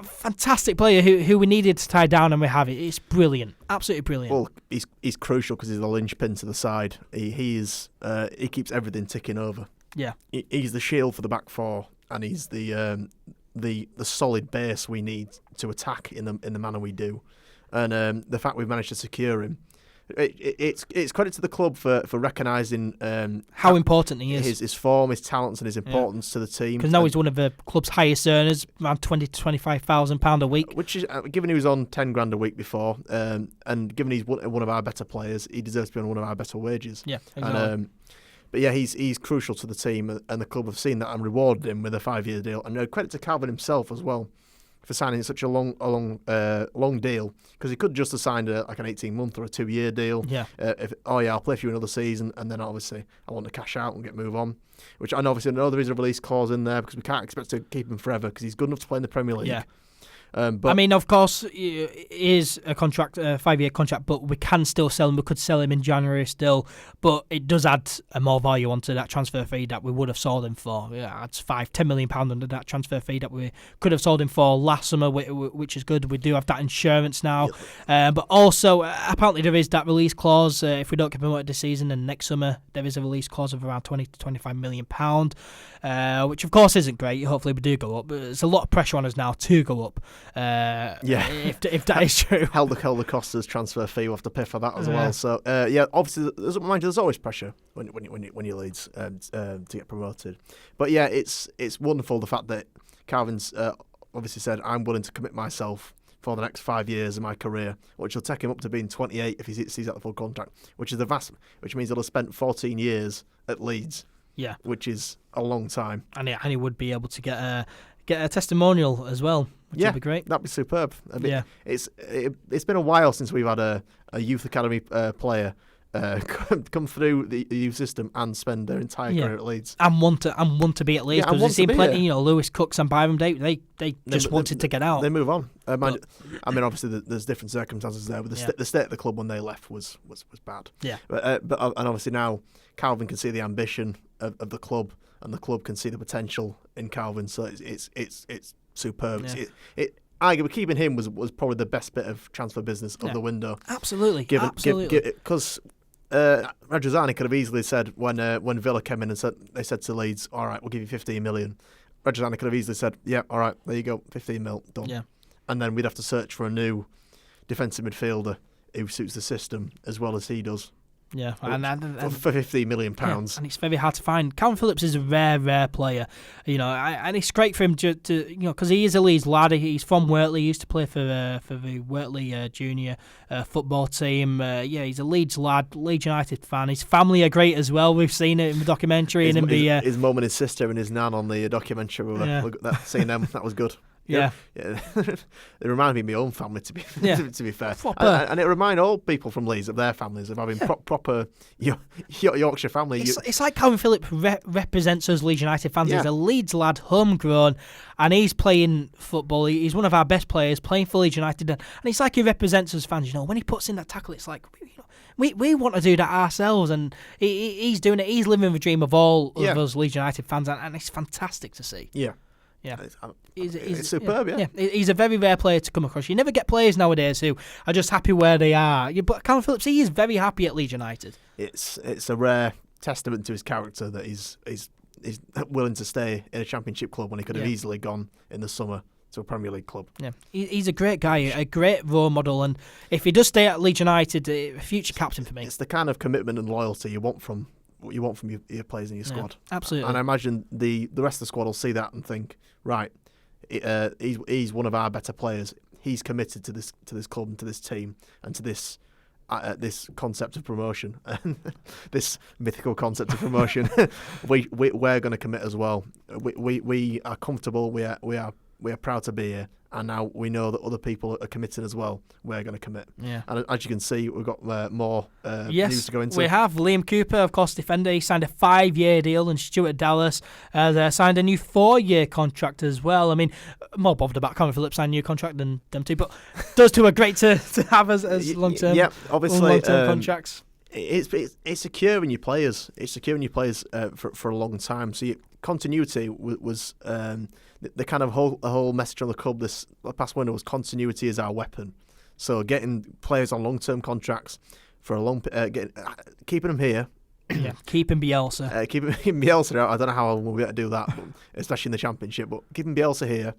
Fantastic player who we needed to tie down, and we have it. It's brilliant, absolutely brilliant. Well, he's crucial because he's the linchpin to the side. He keeps everything ticking over. Yeah, he's the shield for the back four, and he's the solid base we need to attack in the manner we do. And the fact we've managed to secure him, it's credit to the club for recognising how important he is, his form, his talents, and his importance to the team. Because now he's one of the club's highest earners, around £20,000 to £25,000 a week. Which is given he was on £10,000 a week before, and given he's one of our better players, he deserves to be on one of our better wages. Yeah, exactly. But yeah, he's crucial to the team, and the club have seen that and rewarded him with a 5-year deal. And credit to Calvin himself as well for signing such a long deal, because he could just have signed an 18-month or a 2-year deal. Yeah. I'll play for you another season, and then obviously I want to cash out and move on. Which I obviously know there is a release clause in there, because we can't expect to keep him forever, because he's good enough to play in the Premier League. Yeah. But I mean, of course, it is a contract, a 5-year contract, but we can still sell him. We could sell him in January still, but it does add more value onto that transfer fee that we would have sold him for. Yeah, adds £10 million under that transfer fee that we could have sold him for last summer, which is good. We do have that insurance now, but also apparently there is that release clause. If we don't get promoted this season, and next summer there is a release clause of around £20 to £25 million, which of course isn't great. Hopefully we do go up, but there's a lot of pressure on us now to go up. If that is true. Held the Costa's transfer fee. We'll have to pay for that as well. So obviously there's always pressure when you Leeds to get promoted. But yeah, it's wonderful the fact that Calvin's obviously said, I'm willing to commit myself for the next 5 years of my career, which will take him up to being 28 if he sees out the full contract, which means he'll have spent 14 years at Leeds. Yeah, which is a long time, and he would be able to get a testimonial as well, which would be great. That'd be superb. It's been a while since we've had a youth academy player come through the youth system and spend their entire career at Leeds. And want to be at Leeds, because we've seen plenty, Lewis Cooks and Byram, they just wanted to get out. They move on. I mean, obviously there's different circumstances there, but the state of the club when they left was bad. Yeah. But and obviously now Calvin can see the ambition of the club, and the club can see the potential in Calvin. So it's superb. Yeah. Arguably, keeping him was probably the best bit of transfer business of the window. Absolutely. Because Radrizzani could have easily said when Villa came in and they said to Leeds, all right, we'll give you 15 million. Radrizzani could have easily said, yeah, all right, there you go, 15 mil, done. Yeah. And then we'd have to search for a new defensive midfielder who suits the system as well as he does. Yeah, and for £15 million. Yeah, and it's very hard to find. Calvin Phillips is a rare player, and it's great for him to because he is a Leeds lad. He's from Wortley. He used to play for the Wortley junior football team. He's a Leeds lad, Leeds United fan. His family are great as well. We've seen it in the documentary. His mum and his sister and his nan on the documentary. Seeing them, that was good. Yeah. It reminded me of my own family, to be fair. And it reminded all people from Leeds of their families, of having proper Yorkshire family. It's like Calvin Phillips represents us Leeds United fans. He's a Leeds lad, homegrown, and he's playing football. He's one of our best players, playing for Leeds United. And it's like he represents us fans. When he puts in that tackle, it's like, we want to do that ourselves. And he's doing it. He's living the dream of all of us Leeds United fans, and it's fantastic to see. Yeah. Yeah, it's superb. Yeah, he's a very rare player to come across. You never get players nowadays who are just happy where they are. But Calvin Phillips, he is very happy at Leeds United. It's a rare testament to his character that he's willing to stay in a Championship club when he could have easily gone in the summer to a Premier League club. Yeah, he's a great guy, a great role model, and if he does stay at Leeds United, a future captain for me. It's the kind of commitment and loyalty you want from your players in your squad. Absolutely. And I imagine the rest of the squad will see that and think, right, he's one of our better players. He's committed to this club and to this team and to this concept of promotion, this mythical concept of promotion. We're going to commit as well. We are comfortable. We are proud to be here. And now we know that other people are committing as well. We're going to commit. Yeah. And as you can see, we've got more news to go into. We have Liam Cooper, of course, defender. He signed a 5-year deal, and Stuart Dallas signed a new 4-year contract as well. I mean, more bothered about Calvin Phillips signing a new contract than them two, but those two are great to have as long-term, long-term contracts. It's securing your players. It's securing your players for a long time. So continuity was the kind of whole message on the club this past window was continuity is our weapon. So getting players on long-term contracts for a long, keeping them here. Yeah, keeping Bielsa. Keeping Bielsa out. I don't know how we'll be able to do that, especially in the Championship. But keeping Bielsa here.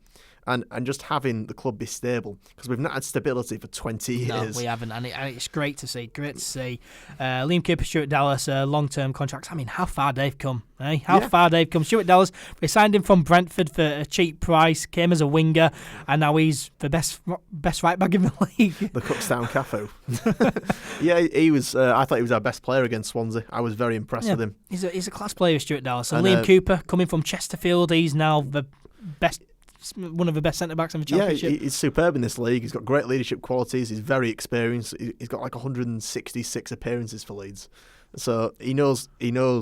And just having the club be stable, because we've not had stability for 20 years. No, we haven't, and it's great to see. Liam Cooper, Stuart Dallas, long-term contracts. I mean, how far they've come, eh? How far they've come. Stuart Dallas, we signed him from Brentford for a cheap price, came as a winger, and now he's the best right back in the league. The Cookstown Cafu. Yeah, he was. I thought he was our best player against Swansea. I was very impressed with him. He's a class player, Stuart Dallas. And Liam Cooper, coming from Chesterfield, he's now the best. One of the best centre-backs in the Championship. Yeah, he's superb in this league. He's got great leadership qualities. He's very experienced. He's got like 166 appearances for Leeds. So he knows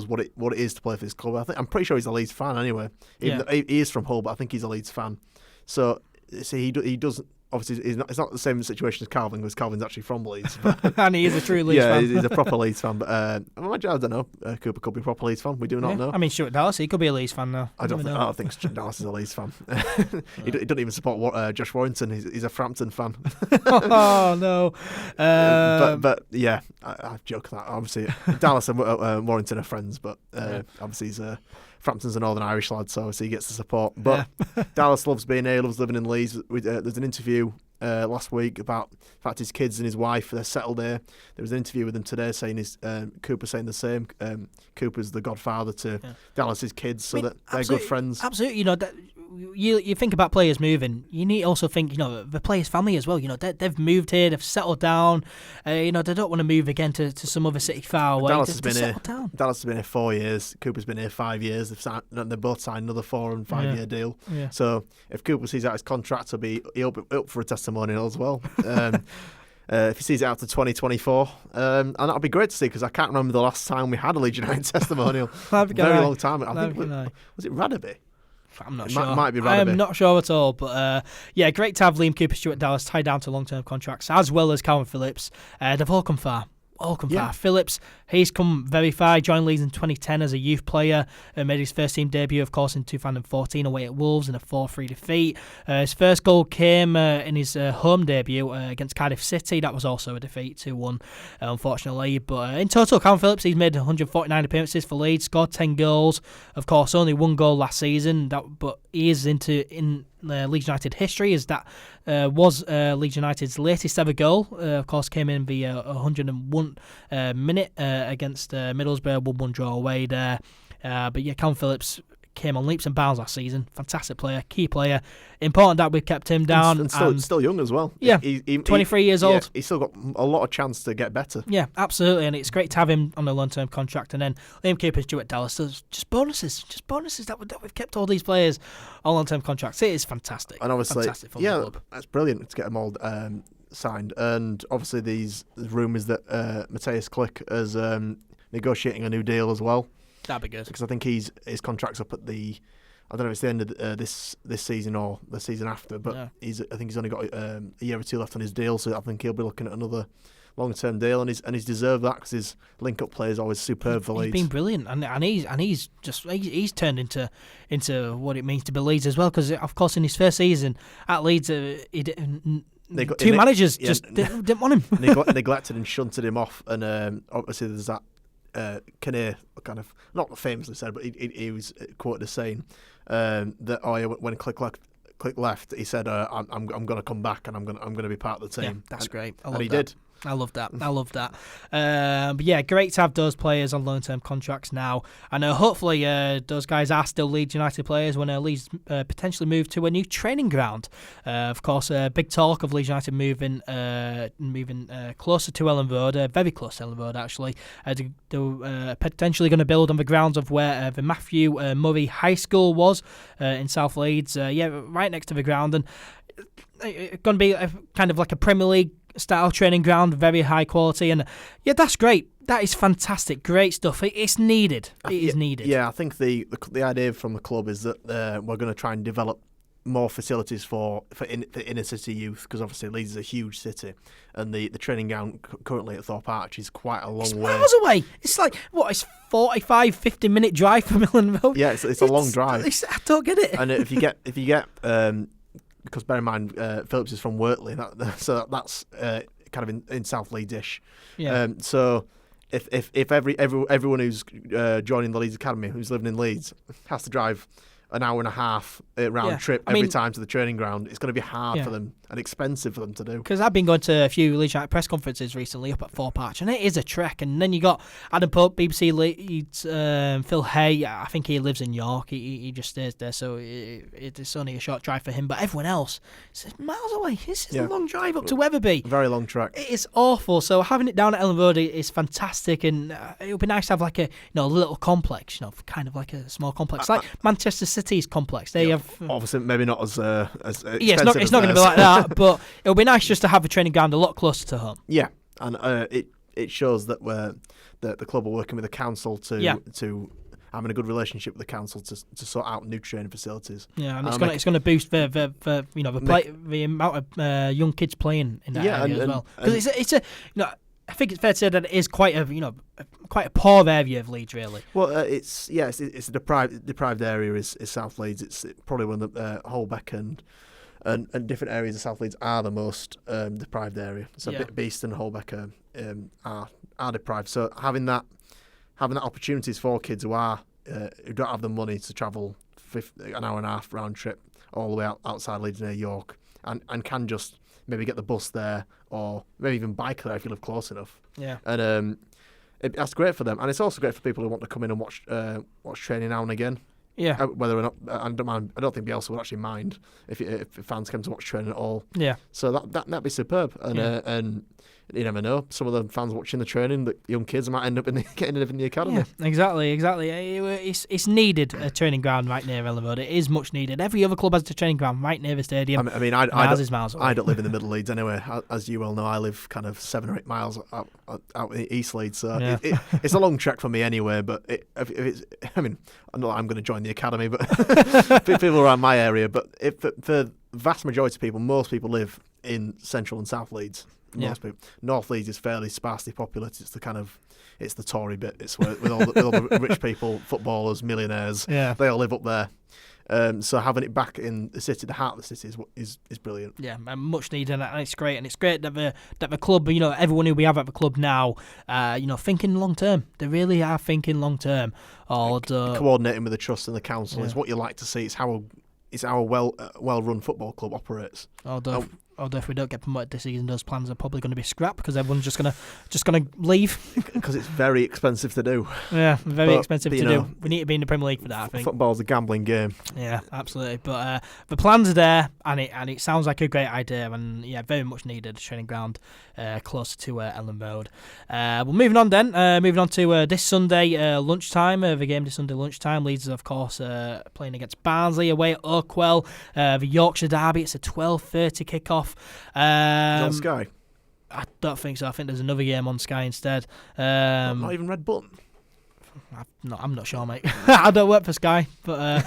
what it is to play for this club. I'm pretty sure he's a Leeds fan anyway. Even though he is from Hull, but I think he's a Leeds fan. So he doesn't. Obviously, it's not the same situation as Calvin, because Calvin's actually from Leeds. But, and he is a true Leeds fan. Yeah, he's a proper Leeds fan. But I don't know. Cooper could be a proper Leeds fan. We do not know. I mean, Stuart Dallas, he could be a Leeds fan now. I don't think Stuart Dallas is a Leeds fan. He doesn't even support Josh Warrington. He's a Frampton fan. Oh, no. But yeah, I joke that. Obviously, Dallas and Warrington are friends, but obviously he's Frampton's a Northern Irish lad, so obviously he gets the support. But Dallas loves being here, loves living in Leeds. There's an interview last week about the fact his kids and his wife, they're settled there. There was an interview with him today saying Cooper saying the same. Cooper's the godfather to Dallas's kids, so that they're good friends. Absolutely, you think about players moving, you need to also think, the players' family as well. They've moved here, they've settled down. They don't want to move again to some other city far away. Dallas has been here. Dallas has been here 4 years. Cooper's been here 5 years. They've both signed another 4 and 5 year deal. Yeah. So if Cooper sees out his contract, he'll be up for a testimonial as well. if he sees it out to 2024, and that'll be great to see because I can't remember the last time we had a Leeds United testimonial. Very long time. I think was it Radaby? I'm not sure. Might be Radaby. I am not sure at all. But great to have Liam Cooper, Stuart Dallas tied down to long-term contracts, as well as Calvin Phillips. They've all come far. Phillips, he's come very far. He joined Leeds in 2010 as a youth player. Made his first team debut, of course, in 2014 away at Wolves in a 4-3 defeat. His first goal came in his home debut against Cardiff City. That was also a defeat, 2-1, unfortunately. But in total, Calvin Phillips, he's made 149 appearances for Leeds, scored 10 goals. Of course, only one goal last season. But he is in Leeds United history, as that was Leeds United's latest ever goal. Of course, came in via 101 minute against Middlesbrough, 1-1 draw away there. But Calvin Phillips came on leaps and bounds last season. Fantastic player, key player. Important that we've kept him down. And still young as well. Yeah, 23 years old. He's still got a lot of chance to get better. Yeah, absolutely. And it's great to have him on a long-term contract. And then Liam Cooper, Stuart Dallas. So just bonuses that we've kept all these players on long-term contracts. It is fantastic. And obviously, fantastic for the club. That's brilliant to get them all signed. And obviously, there's rumours that Matthias Klick is negotiating a new deal as well. That'd be good. Because I think his contract's up at I don't know if it's the end of this season or the season after, but I think he's only got a year or two left on his deal, so I think he'll be looking at another long-term deal, and he's deserved that because his link-up play is always superb for Leeds. He's been brilliant, and he's turned into what it means to be Leeds as well. Because of course, in his first season at Leeds, managers just didn't want him. Neglected and shunted him off, and obviously there's that. Kinnear kind of not famously said, but he was quoted as saying that when Klick left, he said, "I'm going to come back and I'm going to be part of the team." Yeah, that's great. And he did. I love that. But great to have those players on long-term contracts now. And hopefully those guys are still Leeds United players when Leeds potentially move to a new training ground. Of course, big talk of Leeds United moving closer to Elland Road, very close to Elland Road actually. They're potentially going to build on the grounds of where the Matthew Murray High School was in South Leeds. Right next to the ground. And it's going to be kind of like a Premier League style training ground, very high quality, and that's great. That is fantastic, great stuff. It's needed. It is needed. Yeah, I think the idea from the club is that we're going to try and develop more facilities for inner city youth, because obviously Leeds is a huge city, and the training ground currently at Thorpe Arch is quite a long way. Miles away. It's like it's 45-50 minute drive from Elland Road. Yeah, it's a long drive. I don't get it. And if you get because bear in mind, Phillips is from Wortley, so that's kind of in South Leeds-ish. Yeah. So if everyone who's joining the Leeds Academy, who's living in Leeds, has to drive an hour and a half round trip every time to the training ground, it's going to be hard for them and expensive for them to do. Because I've been going to a few Leeds United press conferences recently up at Thorpe Arch, and it is a trek. And then you got Adam Pope, BBC Leeds, Phil Hay. I think he lives in York. He just stays there, so it's only a short drive for him. But everyone else, it's miles away. This is a long drive up to Wetherby. Very long track. It is awful. So having it down at Elland Road is fantastic, and it would be nice to have like a little complex, kind of like a small complex, like Manchester City's complex. They have obviously maybe not as expensive. Yeah, it's not going to be like that. But it would be nice just to have a training ground a lot closer to home. Yeah, and it shows that the club are working with the council to having a good relationship with the council to sort out new training facilities. Yeah, and it's going to boost the amount of young kids playing in that area as well. Because it's I think it's fair to say that it is quite a poor area of Leeds, really. Well, it's a deprived area is South Leeds. It's probably one of the Holbeck and different areas of South Leeds are the most deprived area. So Beast and Holbeck are deprived. So having that opportunities for kids who don't have the money to travel an hour and a half round trip all the way outside Leeds near York and can just maybe get the bus there or maybe even bike there if you live close enough. Yeah. And that's great for them, and it's also great for people who want to come in and watch training now and again. Yeah. Whether or not I don't think Bielsa would actually mind if fans came to watch training at all. Yeah. So that'd be superb. And you never know. Some of the fans watching the training, the young kids might end up getting in the academy. Yeah, exactly. It's needed a training ground right near Elland Road. It is much needed. Every other club has a training ground right near the stadium. I don't live in the Middle Leeds anyway. As you well know, I live kind of 7 or 8 miles out in East Leeds. So it's a long trek for me anyway. But if it's, I mean, I'm going to join the academy, but people around my area. But for the vast majority of people, most people live in Central and South Leeds. Most people. North Leeds is fairly sparsely populated. It's the Tory bit. It's where with all the rich people, footballers, millionaires. Yeah. They all live up there. So having it back in the city, the heart of the city, is brilliant. Yeah, and much needed, and it's great. And it's great that the club, everyone who we have at the club now, thinking long term. They really are thinking long term. Coordinating with the trust and the council is what you like to see. It's how a well-run football club operates. Although if we don't get promoted this season, those plans are probably going to be scrapped because everyone's just gonna leave. Because it's very expensive to do. Yeah, expensive to do. We need to be in the Premier League for that, I think. Football's a gambling game. Yeah, absolutely. But the plans are there, and it sounds like a great idea, and very much needed. Training ground closer to Elland Road. Well, moving on to this Sunday lunchtime. The game this Sunday lunchtime. Leeds, of course, playing against Barnsley away at Oakwell. The Yorkshire derby. It's a 12:30 kickoff. On Sky? I don't think so. I think there's another game on Sky instead. Not even Red Button? I'm not sure, mate. I don't work for Sky, but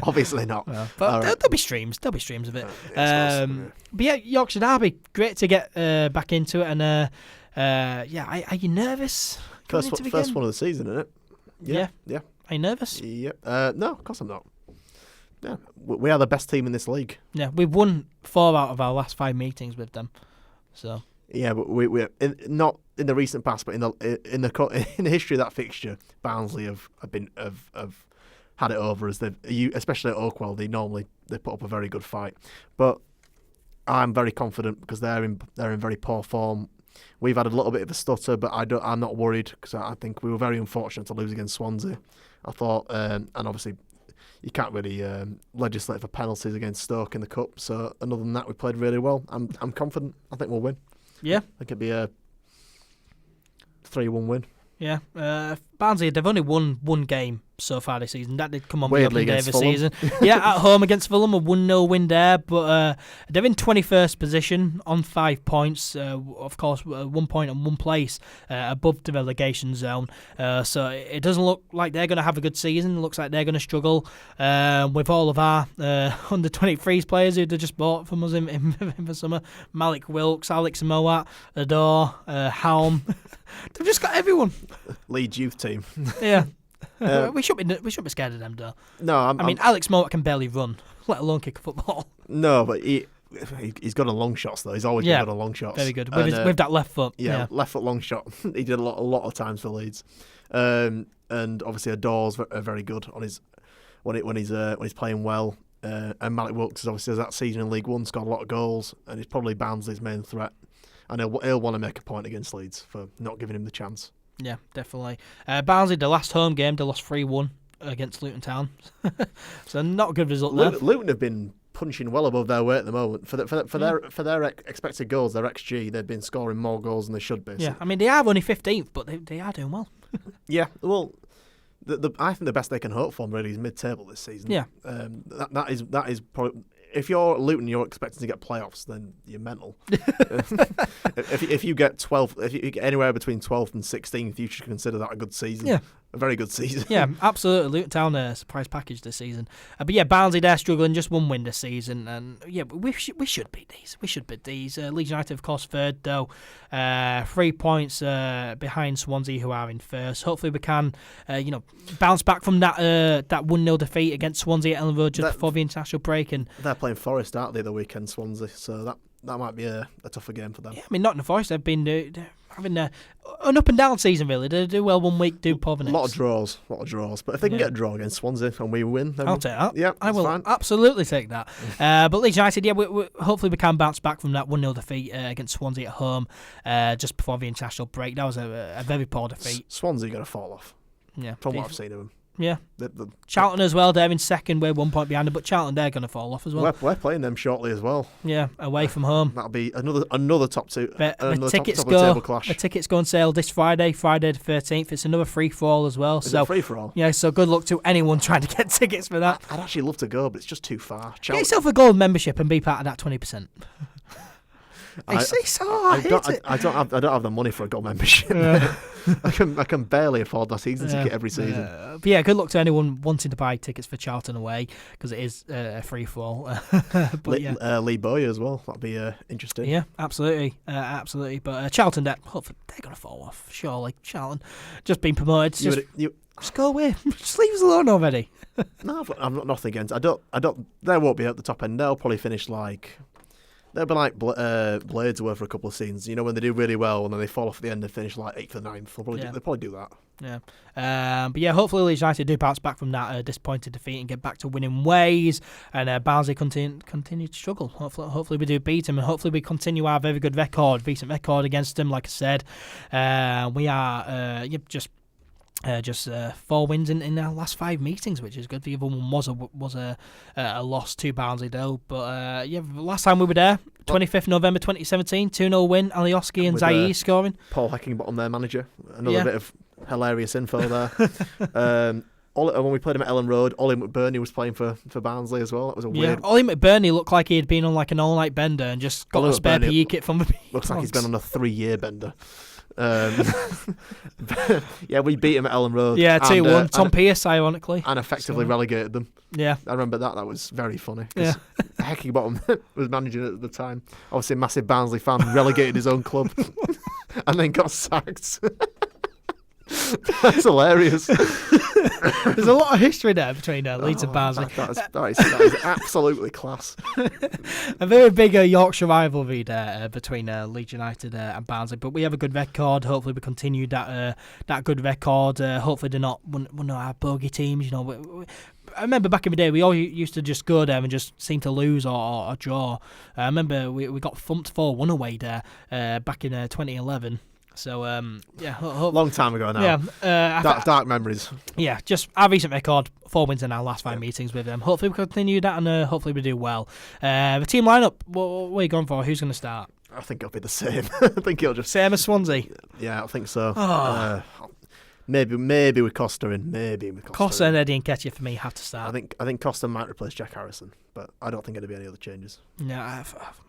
obviously not. But there'll be streams. There'll be streams of it. But yeah, Yorkshire derby. Great to get back into it. And are you nervous? First one of the season, isn't it? Yeah. Are you nervous? Yeah. No, of course I'm not. Yeah, we are the best team in this league. Yeah, we've won 4 out of our last 5 meetings with them. So yeah, but we're not in the recent past, but in the history of that fixture, Barnsley have had it over as especially at Oakwell. They put up a very good fight, but I'm very confident because they're in very poor form. We've had a little bit of a stutter, but I'm not worried because I think we were very unfortunate to lose against Swansea. I thought, and obviously, you can't really legislate for penalties against Stoke in the Cup. So other than that, we played really well. I'm confident. I think we'll win. Yeah. I think it'd be a 3-1 win. Yeah. Barnsley, they've only won one game so far this season. That did come on the opening day of the season. Yeah, at home against Fulham, a 1-0 win there. But they're in 21st position on 5 points. Of course, 1 point and 1 place above the relegation zone. So it doesn't look like they're going to have a good season. It looks like they're going to struggle with all of our under-23s players who they just bought from us in the summer. Malik Wilkes, Alex Moat, Adore, Halm. They've just got everyone. Leeds youth team. Yeah. We should be scared of them, though. No, I mean, Alex Moat can barely run, let alone kick a football. No, but he's good on long shots, though. He's always been good on long shots. Very good with that left foot. Yeah, left foot long shot. He did a lot of times for Leeds, and obviously Adore's very good on his when he's playing well. And Malik Wilkes obviously has that season in League One scored a lot of goals, and he's probably Barnsley's main threat. And he'll want to make a point against Leeds for not giving him the chance. Yeah, definitely. Barnsley, the last home game, they lost 3-1 against Luton Town. So not a good result there. Luton have been punching well above their weight at the moment. For their expected goals, their XG, they've been scoring more goals than they should be. Yeah, I mean, they are only 15th, but they are doing well. Yeah, well, I think the best they can hope for really is mid-table this season. Yeah. That is probably... If you're Luton, you're expecting to get playoffs, then you're mental. If you get 12th, if you get anywhere between 12th and 16th, you should consider that a good season. Yeah. A very good season. Yeah, absolutely. Luton Town surprise package this season. But yeah, Barnsley, they're struggling, just 1 win this season. And yeah, we should beat these. We should beat these. Leeds United, of course, third, though. 3 points behind Swansea, who are in first. Hopefully we can bounce back from that 1-0 defeat against Swansea at Elland Road just before the international break. And they're playing Forest, aren't they, the weekend, Swansea? So that might be a tougher game for them. Yeah, I mean, Nottingham Forest, they've been having an up and down season, really. They do well 1 week, do poor the next. A lot of draws. But if they can get a draw against Swansea and we win, then I'll take that. Yeah, I will fine. Absolutely take that. But Leeds United, yeah, hopefully we can bounce back from that 1-0 defeat against Swansea at home just before the international break. That was a very poor defeat. Swansea are going to fall off. Yeah, from what I've seen of them. Yeah. The Charlton as well, they're in second, we're 1 point behind them, but Charlton, they're going to fall off as well. We're playing them shortly as well. Yeah, away from home. That'll be another top two. But another the tickets top of the table clash. The tickets go on sale this Friday the 13th. It's another free-for-all as well. Is it free for all? Yeah, so good luck to anyone trying to get tickets for that. I'd actually love to go, but it's just too far. Get yourself a gold membership and be part of that 20%. I don't have the money for a gold membership. Yeah. I can barely afford that season ticket every season. But yeah, good luck to anyone wanting to buy tickets for Charlton away, because it is a free fall. Lee Bowyer as well. That'd be interesting. Yeah, absolutely. But Charlton, hopefully they're going to fall off. Surely, Charlton just been promoted. Just go away. Just leave us alone already. No, I'm not nothing against. I don't. They won't be at the top end. They'll probably finish like. They'll be like Blades were for a couple of seasons. You know, when they do really well and then they fall off at the end and finish like 8th or 9th. They'll probably do that. Yeah. But yeah, hopefully Leeds United do bounce back from that disappointed defeat and get back to winning ways. And Barnsley continue to struggle. Hopefully we do beat them, and hopefully we continue our very good recent record against them. Like I said, we are just 4 wins in our last 5 meetings, which is good. The other one was a loss to Barnsley though. But last time we were there, 25th November 2017, 2-0 win. Alioski and Zai scoring. Paul Heckingbottom, their manager. Another bit of hilarious info there. When we played him at Elland Road, Ollie McBurney was playing for Barnsley as well. That was a weird. Ollie McBurney looked like he had been on like an all-night bender and just got a spare PE kit from the. Looks like he's been on a 3-year bender. We beat him at Elland Road. Yeah, 2-1. Tom Pearce, ironically, and effectively relegated them. Yeah, I remember that. That was very funny. Yeah, Heckingbottom was managing it at the time. Obviously, a massive Barnsley fan, relegated his own club, and then got sacked. That's hilarious. There's a lot of history there between Leeds and Barnsley. That is absolutely class. A very big Yorkshire rivalry there between Leeds United and Barnsley, but we have a good record. Hopefully we continue that good record. Hopefully they're not one of our bogey teams. You know, I remember back in the day we all used to just go there and just seem to lose or draw. I remember we got thumped 4-1 away there back in 2011. So long time ago now. Yeah, dark memories. Yeah, just our recent record, 4 wins in our last 5 meetings with them. Hopefully we continue that, and hopefully we do well. The team lineup, what are you going for? Who's going to start? I think it'll be the same. I think it'll just same as Swansea. Yeah, I think so. Maybe with Costa in. Costa and Eddie Nketiah for me have to start. I think Costa might replace Jack Harrison, but I don't think there'll be any other changes. Yeah,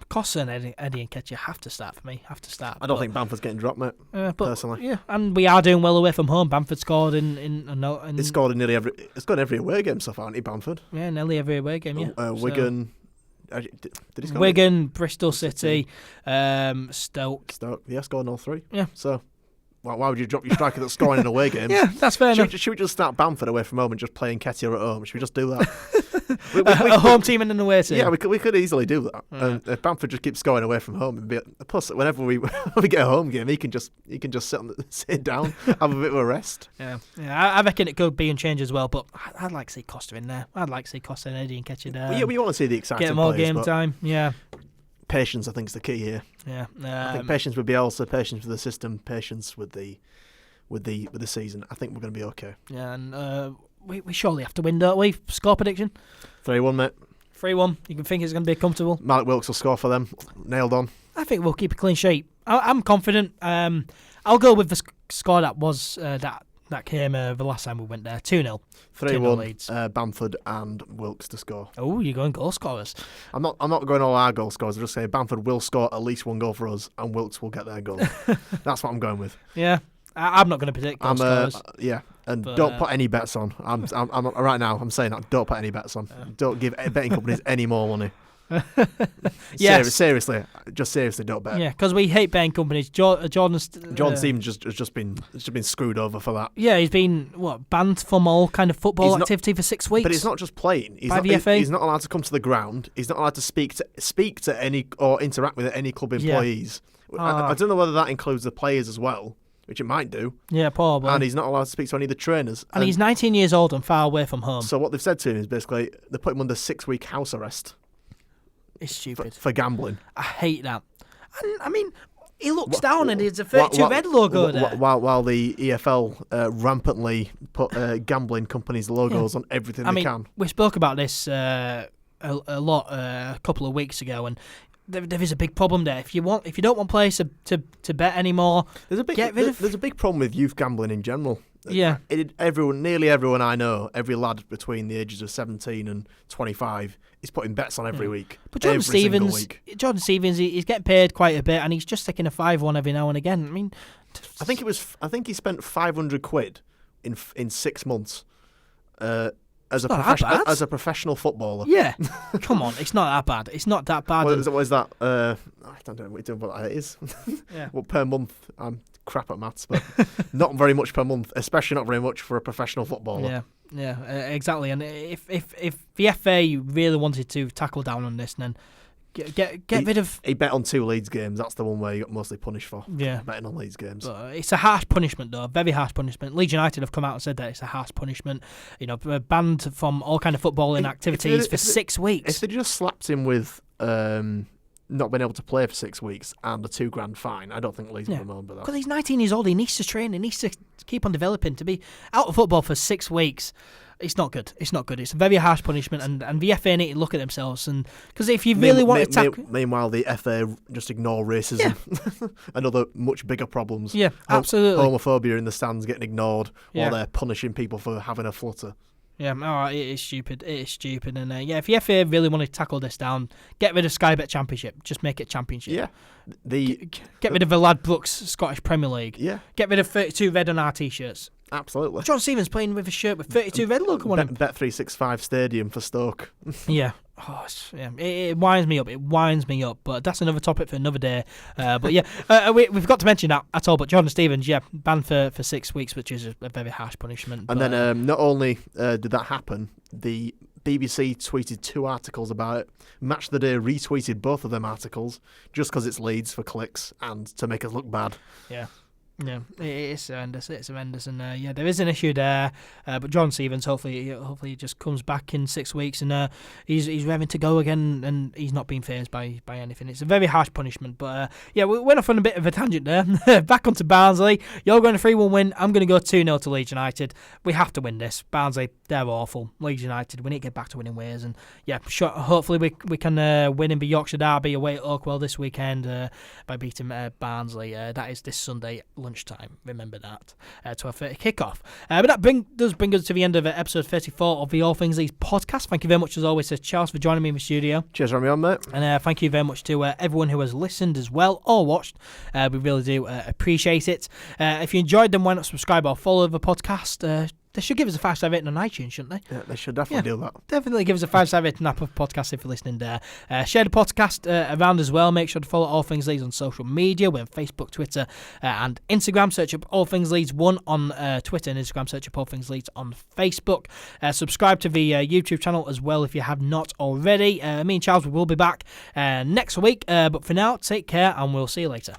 Costa and Eddie Nketiah have to start for me. I don't think Bamford's getting dropped, mate. Personally, yeah, and we are doing well away from home. Bamford scored in It's scored in nearly every away game so far, hasn't he, Bamford? Yeah, nearly every away game. Yeah, Wigan. Did he score? Wigan, Bristol City, Stoke. Yeah, scored in all 3. Yeah, so. Well, why would you drop your striker that's scoring in away games? Yeah, that's fair enough. Should we just start Bamford away from home and just play Nketiah at home? Should we just do that? A home team and an away team. Yeah, we could easily do that. Yeah. And if Bamford just keeps scoring away from home, plus whenever we get a home game, he can just sit down, have a bit of a rest. Yeah, I reckon it could be and change as well. But I'd like to see Costa in there. I'd like to see Costa and Eddie Nketiah there. Yeah, we want to see the exciting get more players, game time. Yeah. Patience, I think, is the key here. Yeah. I think patience with Bielsa, patience with the system, patience with the season. I think we're going to be okay. Yeah, and we surely have to win, don't we? Score prediction? 3-1, mate. 3-1. You can think it's going to be comfortable. Malik Wilkes will score for them. Nailed on. I think we'll keep a clean sheet. I'm confident. I'll go with the score that was that came the last time we went there. 2-0. 3-1 Leeds. Bamford and Wilkes to score. Oh, you're going goal scorers. I'm not going all our goal scorers. I'm just saying Bamford will score at least 1 goal for us, and Wilkes will get their goal. That's what I'm going with. Yeah. I'm not going to predict goal scorers. Don't put any bets on. I'm right now. I'm saying that. Don't put any bets on. Don't give betting companies any more money. Yes. Seriously, don't bet. Yeah, because we hate betting companies. Jordan Stevens has just been screwed over for that. Yeah, he's been banned from all kind of football activity for 6 weeks. But it's not just playing. He's not allowed to come to the ground. He's not allowed to speak to any or interact with any club employees. Yeah. I don't know whether that includes the players as well, which it might do. Yeah, probably. And he's not allowed to speak to any of the trainers. And he's 19 years old and far away from home. So what they've said to him is basically they put him under 6-week house arrest. It's stupid. For gambling. I hate that. And I mean, He looks down and there's a 32 red logo there. While the EFL rampantly put gambling companies' logos on everything they can. We spoke about this a lot a couple of weeks ago, and there is a big problem there. If you don't want players to bet anymore, there's a big problem with youth gambling in general. Yeah, nearly everyone I know, every lad between the ages of 17 and 25 is putting bets on every week. But Jordan Stevens, he's getting paid quite a bit, and he's just taking a 5-1 every now and again. I mean, I think he spent £500 in 6 months. As a professional footballer. Yeah. Come on, it's not that bad. It's not that bad. What is that? I don't know what that is. Yeah. Well, per month, I'm crap at maths, but not very much per month, especially not very much for a professional footballer. Yeah, exactly. And if the FA really wanted to tackle down on this, then get rid of... He bet on 2 Leeds games. That's the one where he got mostly punished for. Yeah. Betting on Leeds games. But it's a harsh punishment, though. Very harsh punishment. Leeds United have come out and said that it's a harsh punishment. Banned from all kind of footballing activities for 6 weeks. If they just slapped him with not being able to play for 6 weeks and a £2,000 fine, I don't think Leeds would remember that. Because he's 19 years old. He needs to train. He needs to keep on developing. To be out of football for 6 weeks... It's not good. It's a very harsh punishment, and the FA need to look at themselves. And because if you really want to tackle, meanwhile, the FA just ignore racism and other much bigger problems. Yeah, absolutely. Homophobia in the stands getting ignored while they're punishing people for having a flutter. Yeah, it is stupid. It is stupid. And if the FA really want to tackle this down, get rid of Sky Bet Championship. Just make it Championship. Yeah. Get rid of the Lad Brooks Scottish Premier League. Yeah. Get rid of 32 red on our t-shirts. Absolutely. John Stevens playing with a shirt with 32 red logo on him. Bet365 Stadium for Stoke. Yeah. Oh, it winds me up. It winds me up. But that's another topic for another day. But yeah, we've got to mention that at all. But Jordan Stevens, banned for 6 weeks, which is a very harsh punishment. And then not only did that happen, the BBC tweeted 2 articles about it. Match of the Day retweeted both of them articles just because it's Leeds for clicks and to make us look bad. Yeah. Yeah, it's horrendous. It's horrendous, and there is an issue there. But John Stevens, hopefully, he just comes back in 6 weeks, and he's ready to go again, and he's not being fazed by anything. It's a very harsh punishment, but we went off on a bit of a tangent there. Back onto Barnsley. You're going to 3-1 win. I'm going to go 2-0 to Leeds United. We have to win this. Barnsley, they're awful. Leeds United, we need to get back to winning ways, and hopefully we can win in the Yorkshire Derby away at Oakwell this weekend by beating Barnsley. That is this Sunday lunchtime, remember that, 12:30 kickoff. But that does bring us to the end of episode 34 of the All Things Leeds podcast. Thank you very much, as always, to Charles for joining me in the studio. Cheers for having me on, mate. And thank you very much to everyone who has listened as well or watched. We really do appreciate it. If you enjoyed them, why not subscribe or follow the podcast? They should give us a 5-star rating on iTunes, shouldn't they? Yeah, they should definitely do that. Definitely give us a 5-star rating on Apple Podcasts if you're listening there. Share the podcast around as well. Make sure to follow All Things Leeds on social media. We're on Facebook, Twitter, and Instagram. Search up All Things Leeds 1 on Twitter, and Instagram search up All Things Leeds on Facebook. Subscribe to the YouTube channel as well if you have not already. Me and Charles will be back next week. But for now, take care, and we'll see you later.